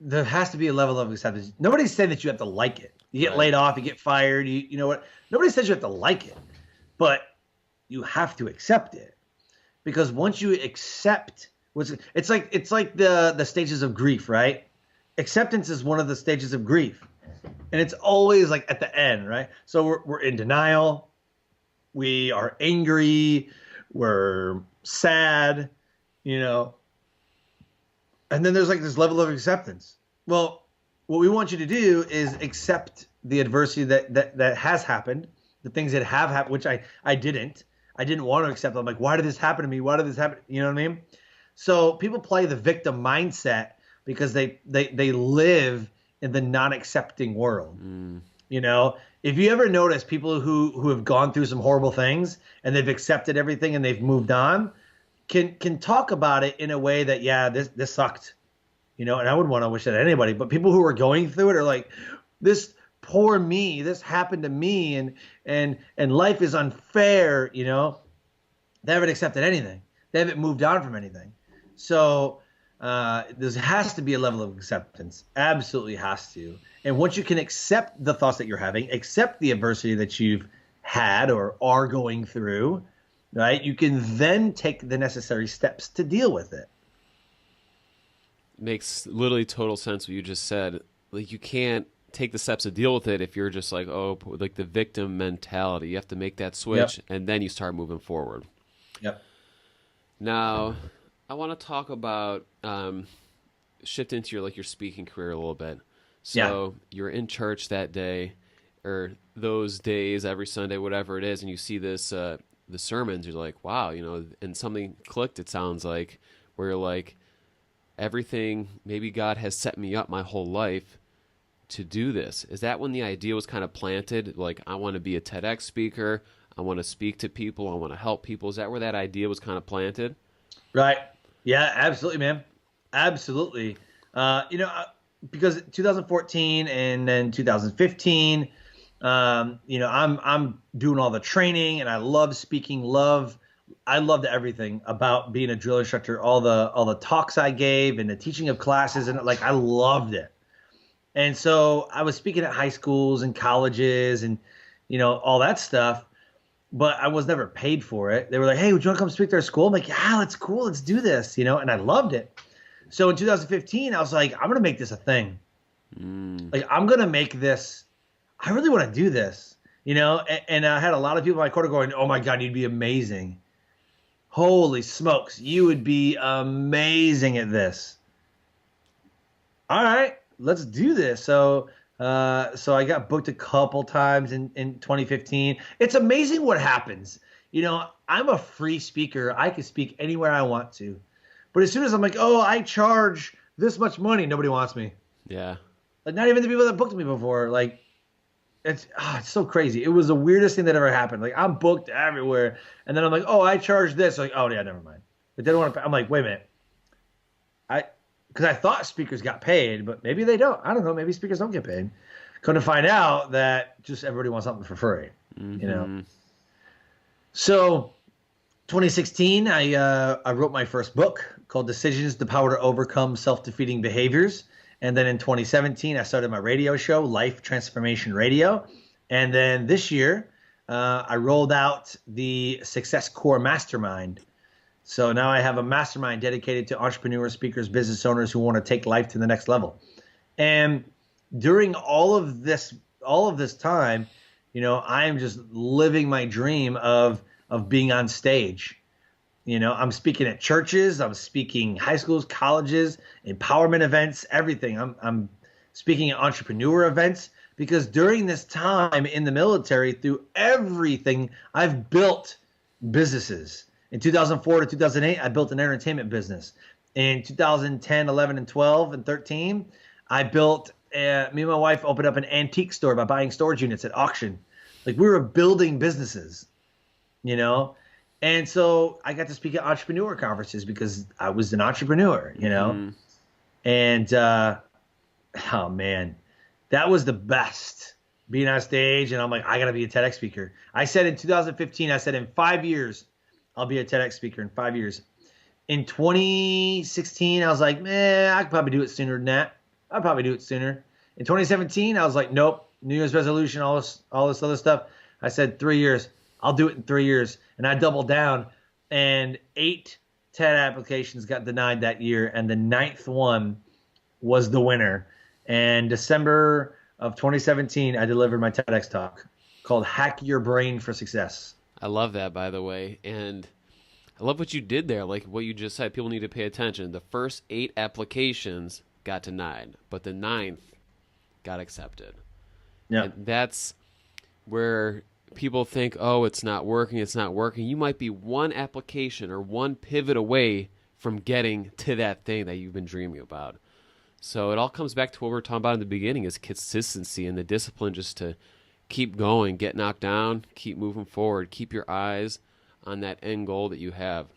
there has to be a level of acceptance. Nobody's saying that you have to like it. You get Right. laid off, you get fired, you know what? Nobody says you have to like it, but you have to accept it. Because once you accept it's like the stages of grief, right? Acceptance is one of the stages of grief. And it's always like at the end, right? So we're in denial, we are angry, we're sad, you know, and then there's like this level of acceptance. Well, what we want you to do is accept the adversity that has happened, the things that have happened, which I didn't. I didn't want to accept. I'm like, why did this happen to me? Why did this happen? You know what I mean? So people play the victim mindset because they live in the non-accepting world. Mm. If you ever notice people who have gone through some horrible things and they've accepted everything and they've moved on, can talk about it in a way that, yeah, this sucked, and I wouldn't want to wish that on anybody, but people who are going through it are like, this poor me, this happened to me, and life is unfair. They haven't accepted anything. They haven't moved on from anything. So there has to be a level of acceptance. Absolutely has to. And once you can accept the thoughts that you're having, accept the adversity that you've had or are going through, right? You can then take the necessary steps to deal with it. Makes literally total sense what you just said. Like, you can't take the steps to deal with it if you're just like, oh, like the victim mentality. You have to make that switch, Yep. and then you start moving forward. Yep. Now, I want to talk about shift into your speaking career a little bit. So you're in church that day, or those days, every Sunday, whatever it is, and you see this the sermons. You're like, wow, and something clicked. It sounds like, where you're like, everything. Maybe God has set me up my whole life to do this. Is that when the idea was kind of planted? Like, I want to be a TEDx speaker. I want to speak to people. I want to help people. Is that where that idea was kind of planted? Right. Yeah, absolutely, man. Absolutely. Because 2014 and then 2015, I'm doing all the training, and I love speaking. I loved everything about being a drill instructor. All the talks I gave and the teaching of classes, and I loved it. And so I was speaking at high schools and colleges and all that stuff. But I was never paid for it. They were like, hey, would you want to come speak to our school? I'm like, yeah, that's cool. Let's do this, and I loved it. So in 2015, I was like, I'm going to make this a thing. Like, I'm going to make this. I really want to do this, and I had a lot of people in my quarter going, oh, my God, you'd be amazing. Holy smokes, you would be amazing at this. All right, let's do this. So I got booked a couple times in 2015. It's amazing what happens. I'm a free speaker. I can speak anywhere I want to. But as soon as I'm like, oh, I charge this much money, nobody wants me. Yeah. Like, not even the people that booked me before. Like, it's so crazy. It was the weirdest thing that ever happened. Like, I'm booked everywhere. And then I'm like, oh, I charge this. Like, oh, yeah, never mind. But they don't want to pay. I'm like, wait a minute. Because I thought speakers got paid, but maybe they don't. I don't know. Maybe speakers don't get paid. Come to find out that just everybody wants something for free, So 2016, I wrote my first book called Decisions, the Power to Overcome Self-Defeating Behaviors. And then in 2017, I started my radio show, Life Transformation Radio. And then this year, I rolled out the Success Core Mastermind. So now I have a mastermind dedicated to entrepreneurs, speakers, business owners who want to take life to the next level. And during all of this time, I am just living my dream of being on stage. I'm speaking at churches, I'm speaking high schools, colleges, empowerment events, everything. I'm speaking at entrepreneur events, because during this time in the military, through everything, I've built businesses. In 2004 to 2008, I built an entertainment business. In 2010, 11, and 12, and 13, I built me and my wife opened up an antique store by buying storage units at auction. Like we were building businesses, you know? And so I got to speak at entrepreneur conferences because I was an entrepreneur, you know? Mm-hmm. And, oh man, that was the best, being on stage. And I'm like, I got to be a TEDx speaker. I said in 2015, I said in 5 years, I'll be a TEDx speaker in 5 years. In 2016, I was like, man, I could probably do it sooner than that. I'd probably do it sooner. In 2017, I was like, nope, New Year's resolution, all this other stuff. I said 3 years. I'll do it in 3 years. And I doubled down, and 8 TED applications got denied that year, and the 9th one was the winner. And December of 2017, I delivered my TEDx talk called Hack Your Brain for Success. I love that, by the way. And I love what you did there, like what you just said. People need to pay attention. The first 8 applications got denied, but the 9th got accepted. Yeah. And that's where people think, oh, it's not working. You might be one application or one pivot away from getting to that thing that you've been dreaming about. So it all comes back to what we were talking about in the beginning, is consistency and the discipline just to keep going, get knocked down, keep moving forward, keep your eyes on that end goal that you have.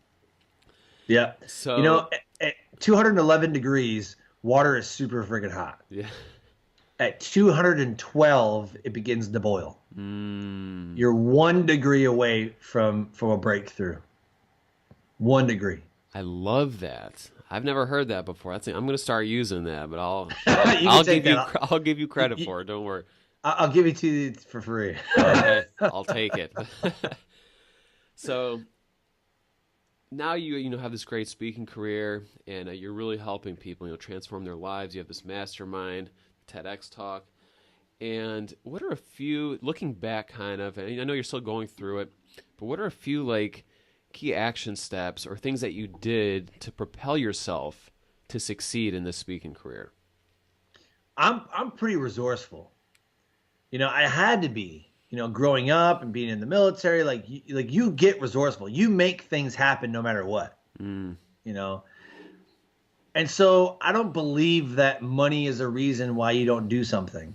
Yeah. So, you know, at 211 degrees, water is super freaking hot. Yeah. At 212, it begins to boil. You're 1 degree away from a breakthrough. 1 degree. I love that. I've never heard that before. I'm going to start using that, but I'll give you credit for it. Don't worry. I'll give it to you for free. Okay, I'll take it. So now you have this great speaking career, and you're really helping people transform their lives. You have this mastermind, TEDx talk. And what are a few, looking back kind of, and I know you're still going through it, but what are a few like key action steps or things that you did to propel yourself to succeed in this speaking career? I'm pretty resourceful. I had to be, growing up and being in the military, like you get resourceful. You make things happen no matter what, And so I don't believe that money is a reason why you don't do something.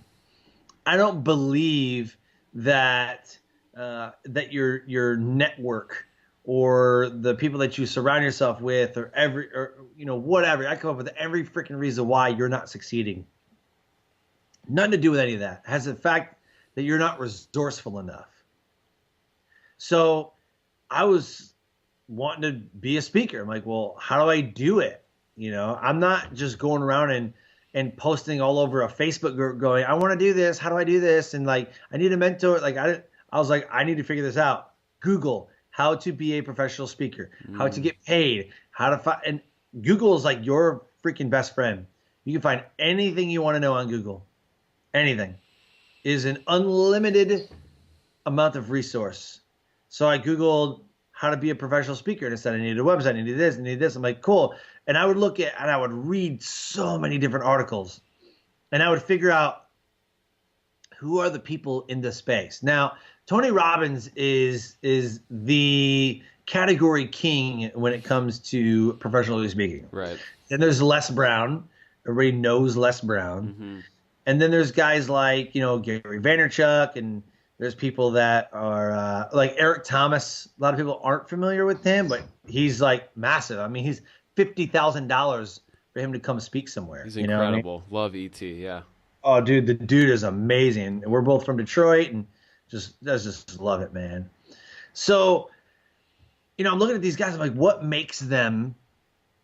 I don't believe that that your network or the people that you surround yourself with or whatever. I come up with every freaking reason why you're not succeeding. Nothing to do with any of that. It has the fact that you're not resourceful enough. So I was wanting to be a speaker. I'm like, well, how do I do it? I'm not just going around and posting all over a Facebook group going, I want to do this. How do I do this? And like, I need a mentor. Like I was like, I need to figure this out. Google how to be a professional speaker, how to get paid, how to find, and Google is like your freaking best friend. You can find anything you want to know on Google. Anything. It is an unlimited amount of resource. So I Googled how to be a professional speaker, and it said I needed a website, I needed this, I needed this. I'm like, cool. And I would look at, and I would read so many different articles, and I would figure out who are the people in this space. Now, Tony Robbins is the category king when it comes to professionally speaking. Right. Then there's Les Brown. Everybody knows Les Brown. Mm-hmm. And then there's guys like, Gary Vaynerchuk, and there's people that are like Eric Thomas. A lot of people aren't familiar with him, but he's like massive. I mean, he's $50,000 for him to come speak somewhere. He's incredible. Love ET, yeah. Oh, dude, the dude is amazing. We're both from Detroit, and just love it, man. So, I'm looking at these guys. I'm like, what makes them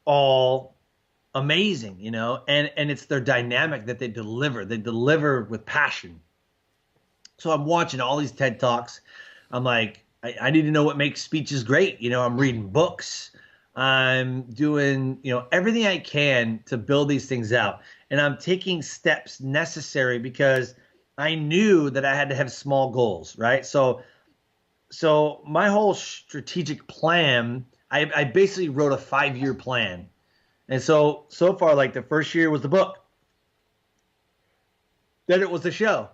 all amazing, and it's their dynamic that they deliver with passion. So I'm watching all these TED Talks. I'm like, I need to know what makes speeches great. I'm reading books. I'm doing, everything I can to build these things out. And I'm taking steps necessary because I knew that I had to have small goals, right? So my whole strategic plan, I basically wrote a 5-year plan. And so far, like the first year was the book. Then it was the show.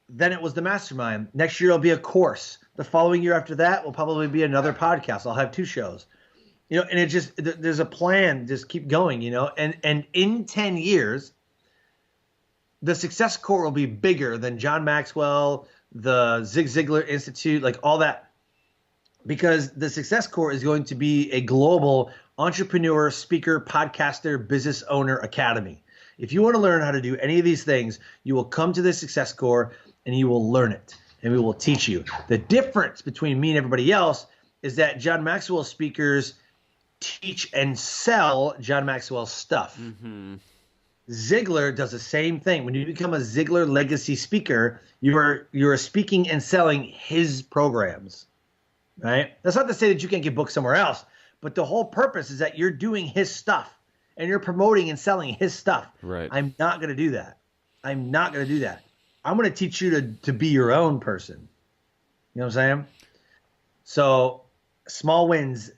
Then it was the mastermind. Next year it'll be a course. The following year after that will probably be another podcast. I'll have 2 shows. And it just, there's a plan. Just keep going, and in 10 years, the success core will be bigger than John Maxwell, the Zig Ziglar Institute, like all that, because the success core is going to be a global entrepreneur, speaker, podcaster, business owner academy. If you want to learn how to do any of these things, you will come to the success core and you will learn it, and we will teach you. The difference between me and everybody else is that John Maxwell speakers teach and sell John Maxwell stuff. Mm-hmm. Ziglar does the same thing. When you become a Ziglar legacy speaker, you're speaking and selling his programs, right? That's not to say that you can't get booked somewhere else, but the whole purpose is that you're doing his stuff and you're promoting and selling his stuff. Right. I'm not going to do that. I'm not going to do that. I'm going to teach you to be your own person. You know what I'm saying? So small wins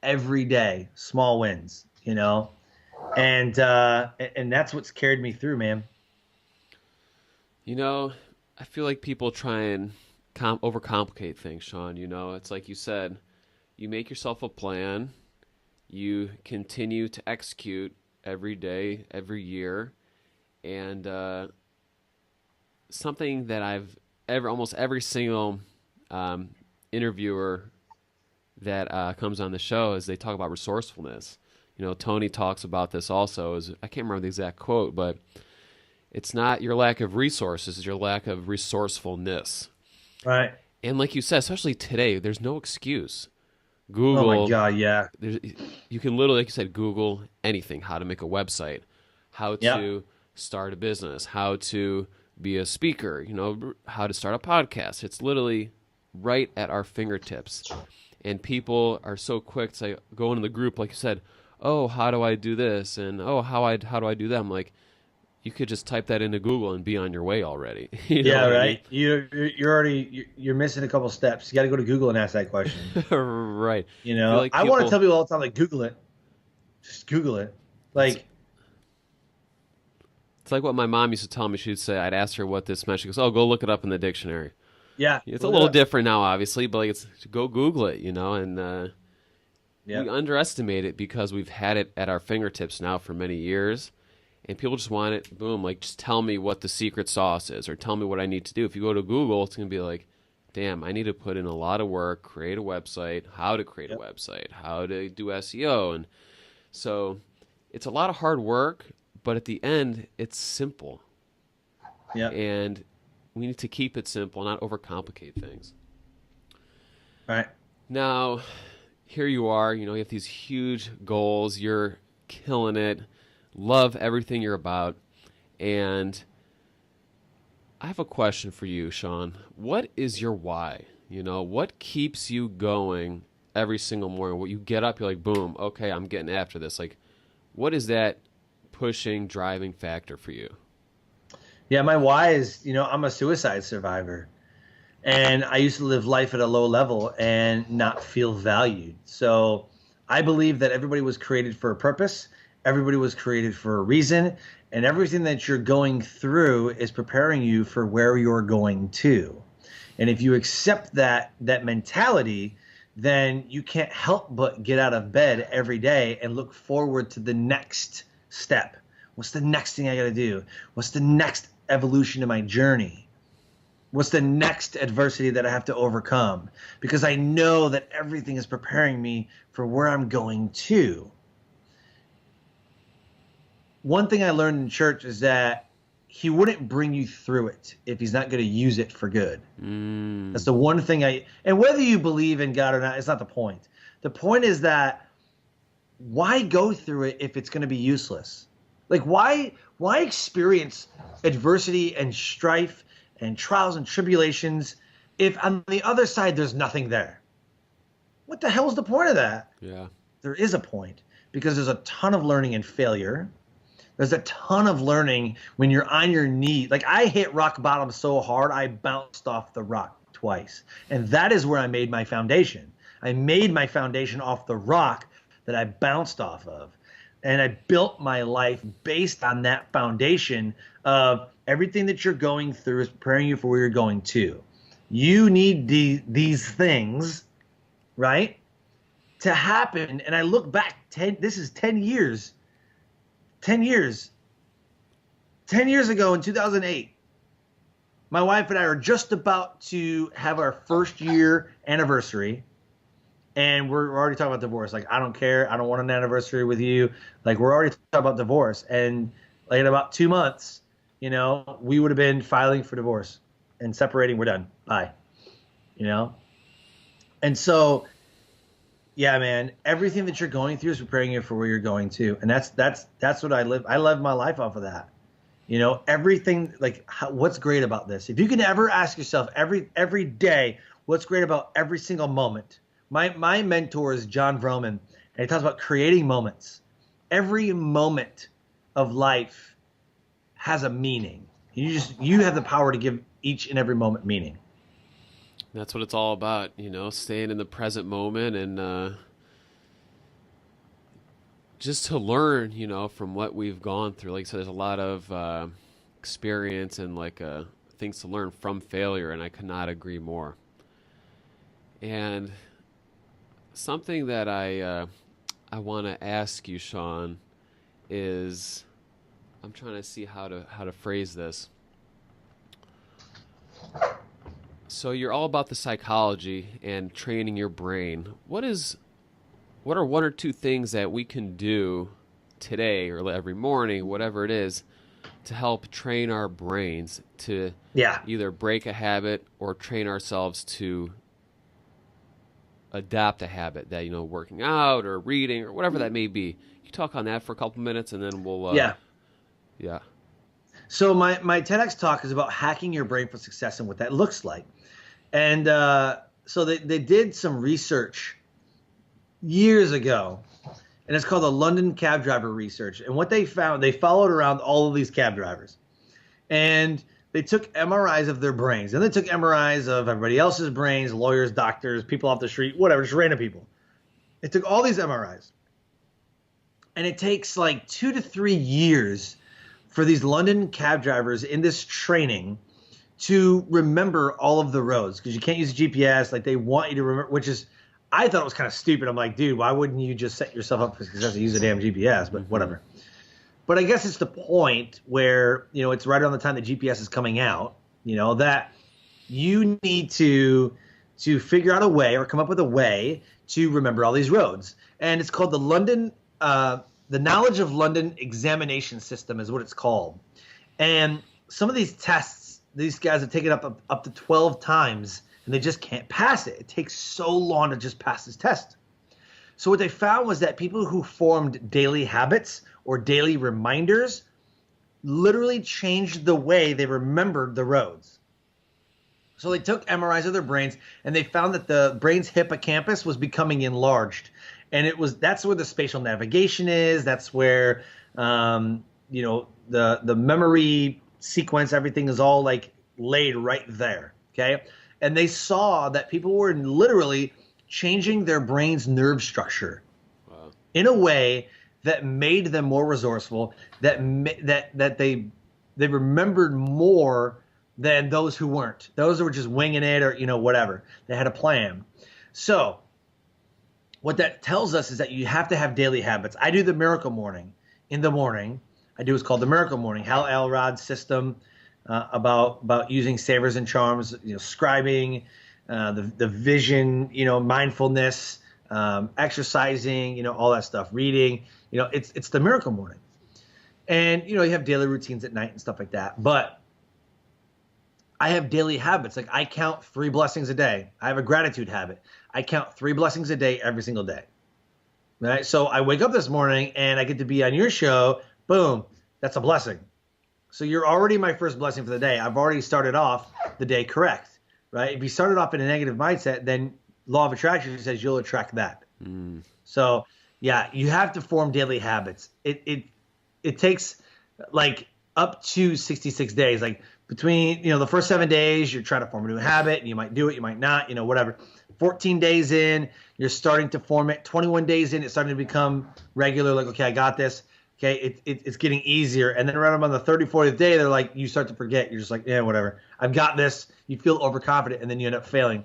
every day, small wins, you know? And that's what's carried me through, man. You know, I feel like people try and overcomplicate things, Sean. You know, it's like you said, you make yourself a plan, you continue to execute every day, every year, and something that almost every single interviewer that comes on the show is they talk about resourcefulness. You know, Tony talks about this also. I can't remember the exact quote, but it's not your lack of resources, it's your lack of resourcefulness. Right. And like you said, especially today, there's no excuse. Google. Oh my God, yeah. You can literally, like you said, Google anything: how to make a website, how to start a business, how to be a speaker, you know, how to start a podcast. It's literally right at our fingertips. And people are so quick to go into the group, like you said, oh, how do I do this? And oh, how do I do that? I'm like, you could just type that into Google and be on your way already. You know yeah, right. I mean? You're missing a couple steps. You got to go to Google and ask that question. Right. You know, like I want to tell people all the time, like, Google it. Just Google it. Like, it's like what my mom used to tell me. She'd say, I'd ask her what this meant. She goes, oh, go look it up in the dictionary. yeah, It's a little different now, obviously, but like, go Google it, you know, and we underestimate it because we've had it at our fingertips now for many years, and people just want it, boom, like, just tell me what the secret sauce is or tell me what I need to do. If you go to Google, it's going to be like, damn, I need to put in a lot of work, create a website, how to create a website, how to do SEO. And so it's a lot of hard work, but at the end, it's simple. Yeah. And we need to keep it simple, not overcomplicate things. Right. Now, here you are, you know, you have these huge goals, you're killing it, love everything you're about, and I have a question for you, Sean. What is your why? You know, what keeps you going every single morning? When you get up, you're like, boom, okay, I'm getting after this. Like, what is that pushing, driving factor for you? Yeah, my why is, you know, I'm a suicide survivor. And I used to live life at a low level and not feel valued. So I believe that everybody was created for a purpose. Everybody was created for a reason. And everything that you're going through is preparing you for where you're going to. And if you accept that mentality, then you can't help but get out of bed every day and look forward to the next step. What's the next thing I got to do? What's the next evolution in my journey? What's the next adversity that I have to overcome? Because I know that everything is preparing me for where I'm going to. One thing I learned in church is that he wouldn't bring you through it if he's not going to use it for good. That's the one thing and whether you believe in God or not, it's not the point. The point is that why go through it if it's going to be useless? Like, why experience adversity and strife and trials and tribulations if on the other side there's nothing there? What the hell is the point of that? Yeah. There is a point, because there's a ton of learning in failure. There's a ton of learning when you're on your knee. Like, I hit rock bottom so hard, I bounced off the rock twice. And that is where I made my foundation. I made my foundation off the rock that I bounced off of. And I built my life based on that foundation of everything that you're going through is preparing you for where you're going to. You need these things, right, to happen. And I look back, this is 10 years. 10 years. 10 years ago in 2008, my wife and I are just about to have our first year anniversary, and we're already talking about divorce. Like, I don't care. I don't want an anniversary with you. Like, we're already talking about divorce. And like in about 2 months, you know, we would have been filing for divorce and separating. We're done. Bye. You know? And so, yeah, man, everything that you're going through is preparing you for where you're going to. And that's what I live. I live my life off of that. You know, everything, like, what's great about this? If you can ever ask yourself every day, what's great about every single moment? My mentor is John Vroman, and he talks about creating moments. Every moment of life has a meaning. You have the power to give each and every moment meaning. That's what it's all about, you know, staying in the present moment and just to learn, you know, from what we've gone through. Like I said, there's a lot of experience and things to learn from failure, and I could not agree more. And something that I want to ask you, Sean, is I'm trying to see how to phrase this. So you're all about the psychology and training your brain. What are one or two things that we can do today or every morning, whatever it is, to help train our brains to either break a habit or train ourselves to adapt a habit that, you know, working out or reading or whatever that may be? Can you talk on that for a couple minutes and then we'll yeah. So my TEDx talk is about hacking your brain for success and what that looks like. And so they did some research years ago, and it's called the London Cab Driver Research. And what they found, they followed around all of these cab drivers, and they took MRIs of their brains, and they took MRIs of everybody else's brains, lawyers, doctors, people off the street, whatever, just random people. They took all these MRIs, and it takes like 2 to 3 years for these London cab drivers in this training to remember all of the roads, because you can't use GPS. Like, they want you to remember, which is, I thought it was kind of stupid. I'm like, dude, why wouldn't you just set yourself up for success and use a damn GPS? But whatever. But I guess it's the point where, you know, it's right around the time that GPS is coming out, you know, that you need to figure out a way or come up with a way to remember all these roads. And it's called the the Knowledge of London Examination System is what it's called. And some of these tests, these guys have taken up to 12 times, and they just can't pass it. It takes so long to just pass this test. So what they found was that people who formed daily habits or daily reminders literally changed the way they remembered the roads. So they took MRIs of their brains, and they found that the brain's hippocampus was becoming enlarged. And that's where the spatial navigation is. That's where, you know, the memory sequence, everything is all like laid right there. Okay. And they saw that people were literally changing their brain's nerve structure in a way that made them more resourceful, that they remembered more than those who weren't. Those who were just winging it or, you know, whatever. They had a plan. So what that tells us is that you have to have daily habits. I do the miracle morning. In the morning, I do what's called the miracle morning. Hal Elrod's system about using savers and charms, you know, scribing, the vision, you know, mindfulness, exercising, you know, all that stuff, reading. You know, it's the miracle morning. And, you know, you have daily routines at night and stuff like that. But I have daily habits. Like, I count 3 blessings a day. I have a gratitude habit. I count 3 blessings a day every single day. Right? So I wake up this morning and I get to be on your show. Boom. That's a blessing. So you're already my first blessing for the day. I've already started off the day correct. Right? If you started off in a negative mindset, then law of attraction says you'll attract that. So yeah, you have to form daily habits. It takes like up to 66 days. Like, between, you know, the first 7 days, you're trying to form a new habit, and you might do it, you might not, you know, whatever. 14 days in, you're starting to form it. 21 days in, it's starting to become regular. Like, okay, I got this. Okay, it's getting easier. And then right around the 30th, 40th day, they're like, you start to forget. You're just like, yeah, whatever. I've got this. You feel overconfident, and then you end up failing.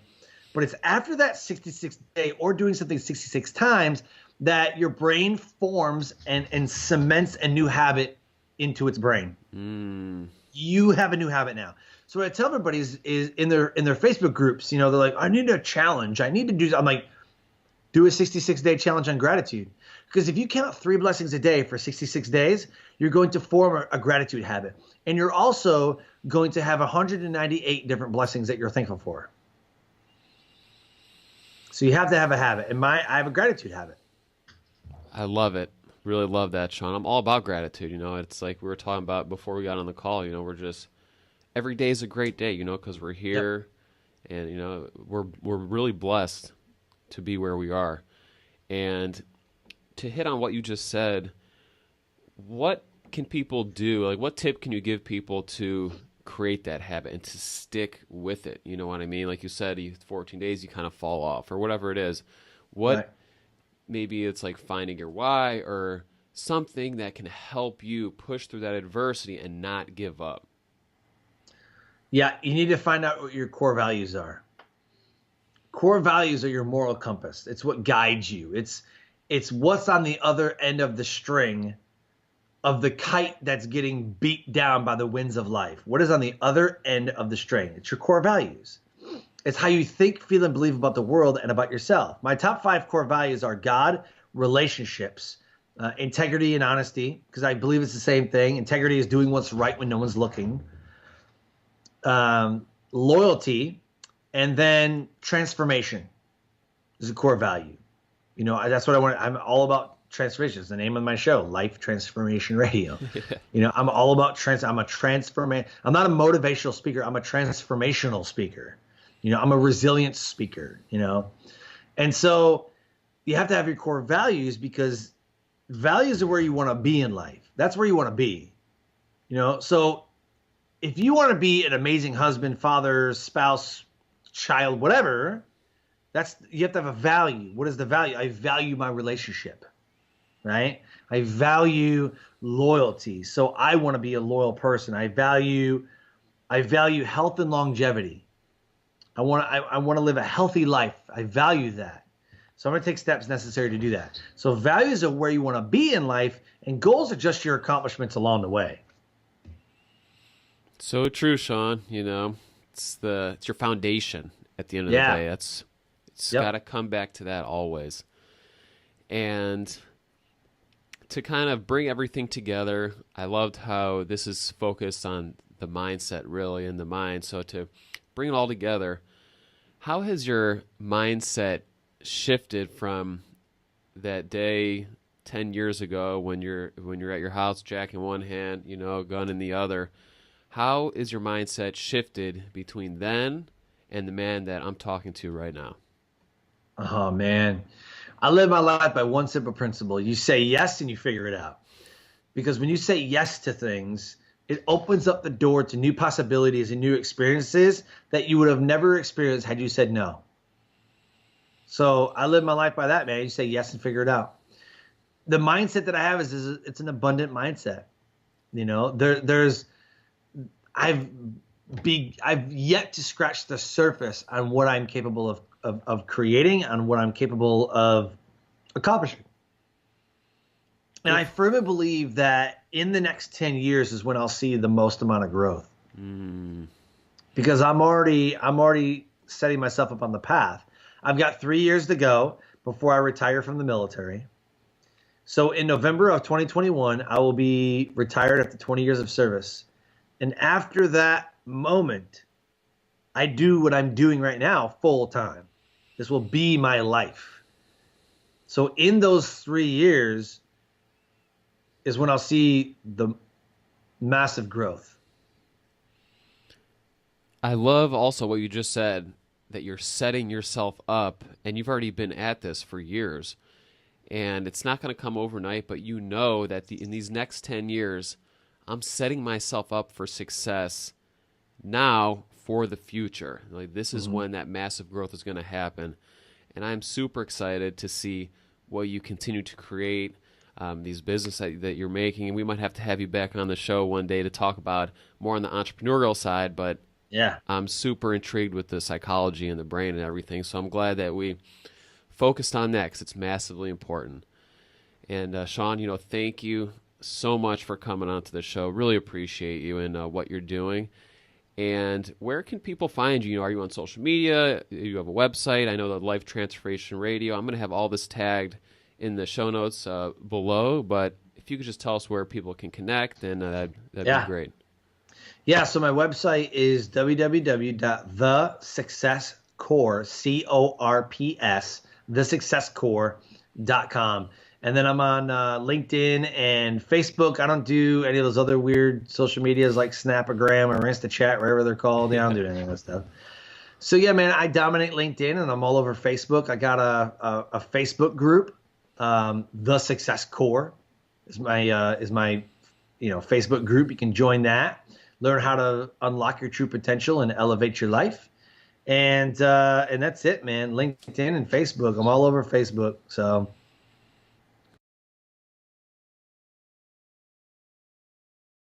But it's after that 66th day or doing something 66 times that your brain forms and cements a new habit into its brain. Mm. You have a new habit now. So what I tell everybody is in their Facebook groups, they're like, I need a challenge. I need to do. I'm like, do a 66-day challenge on gratitude. Because if you count 3 blessings a day for 66 days, you're going to form a gratitude habit. And you're also going to have 198 different blessings that you're thankful for. So you have to have a habit. And I have a gratitude habit. I love it. Really love that, Sean. I'm all about gratitude. It's like we were talking about before we got on the call. We're just every day is a great day. Because we're Yep. here, and we're really blessed to be where we are. And to hit on what you just said, what can people do? Like, what tip can you give people to create that habit and to stick with it? You know what I mean? Like you said, 14 days, you kind of fall off or whatever it is. Right. What maybe it's like finding your why or something that can help you push through that adversity and not give up. Yeah, you need to find out what your core values are. Core values are your moral compass. It's what guides you. It's what's on the other end of the string of the kite that's getting beat down by the winds of life. What is on the other end of the string? It's your core values. It's how you think, feel, and believe about the world and about yourself. My top 5 core values are God, relationships, integrity and honesty, because I believe it's the same thing. Integrity is doing what's right when no one's looking. Loyalty, and then transformation is a core value. That's what I want. I'm all about transformation. It's the name of my show, Life Transformation Radio. I'm all about I'm a transformation. I'm not a motivational speaker. I'm a transformational speaker. I'm a resilient speaker, And so you have to have your core values, because values are where you want to be in life. That's where you want to be, So if you want to be an amazing husband, father, spouse, child, whatever, you have to have a value. What is the value? I value my relationship, right? I value loyalty. So I want to be a loyal person. I value health and longevity. I want to live a healthy life. I value that. So I'm going to take steps necessary to do that. So values are where you want to be in life, and goals are just your accomplishments along the way. So true, Sean. It's your foundation at the end of the day. It's got to come back to that always. And to kind of bring everything together, I loved how this is focused on the mindset, really, in the mind. So to bring it all together, how has your mindset shifted from that day 10 years ago when you're at your house, jack in one hand, gun in the other? How is your mindset shifted between then and the man that I'm talking to right now? Oh, man. I live my life by one simple principle. You say yes and you figure it out. Because when you say yes to things, it opens up the door to new possibilities and new experiences that you would have never experienced had you said no. So I live my life by that, man. You say yes and figure it out. The mindset that I have is it's an abundant mindset. I've yet to scratch the surface on what I'm capable of creating, on what I'm capable of accomplishing. And I firmly believe that in the next 10 years is when I'll see the most amount of growth. Because I'm already setting myself up on the path. I've got 3 years to go before I retire from the military. So in November of 2021, I will be retired after 20 years of service. And after that moment, I do what I'm doing right now full time. This will be my life. So in those 3 years is when I'll see the massive growth. I love also what you just said, that you're setting yourself up, and you've already been at this for years. And it's not going to come overnight, but you know that in these next 10 years, I'm setting myself up for success now for the future. Like, this is when that massive growth is going to happen. And I'm super excited to see what you continue to create, these businesses that you're making. And we might have to have you back on the show one day to talk about more on the entrepreneurial side, but yeah, I'm super intrigued with the psychology and the brain and everything. So I'm glad that we focused on that because it's massively important. And Sean, thank you so much for coming onto the show. Really appreciate you and what you're doing. And where can people find you? Are you on social media? Do you have a website? I know the Life Transformation Radio. I'm going to have all this tagged in the show notes below, but if you could just tell us where people can connect, then that'd be great. Yeah, so my website is www.thesuccesscore, C-O-R-P-S, thesuccesscore.com. And then I'm on LinkedIn and Facebook. I don't do any of those other weird social medias like Snapagram or InstaChat, whatever they're called. Yeah, I don't do any of that stuff. So yeah, man, I dominate LinkedIn and I'm all over Facebook. I got a Facebook group. The Success Core is my Facebook group. You can join that, learn how to unlock your true potential and elevate your life. And that's it, man. LinkedIn and Facebook. I'm all over Facebook. So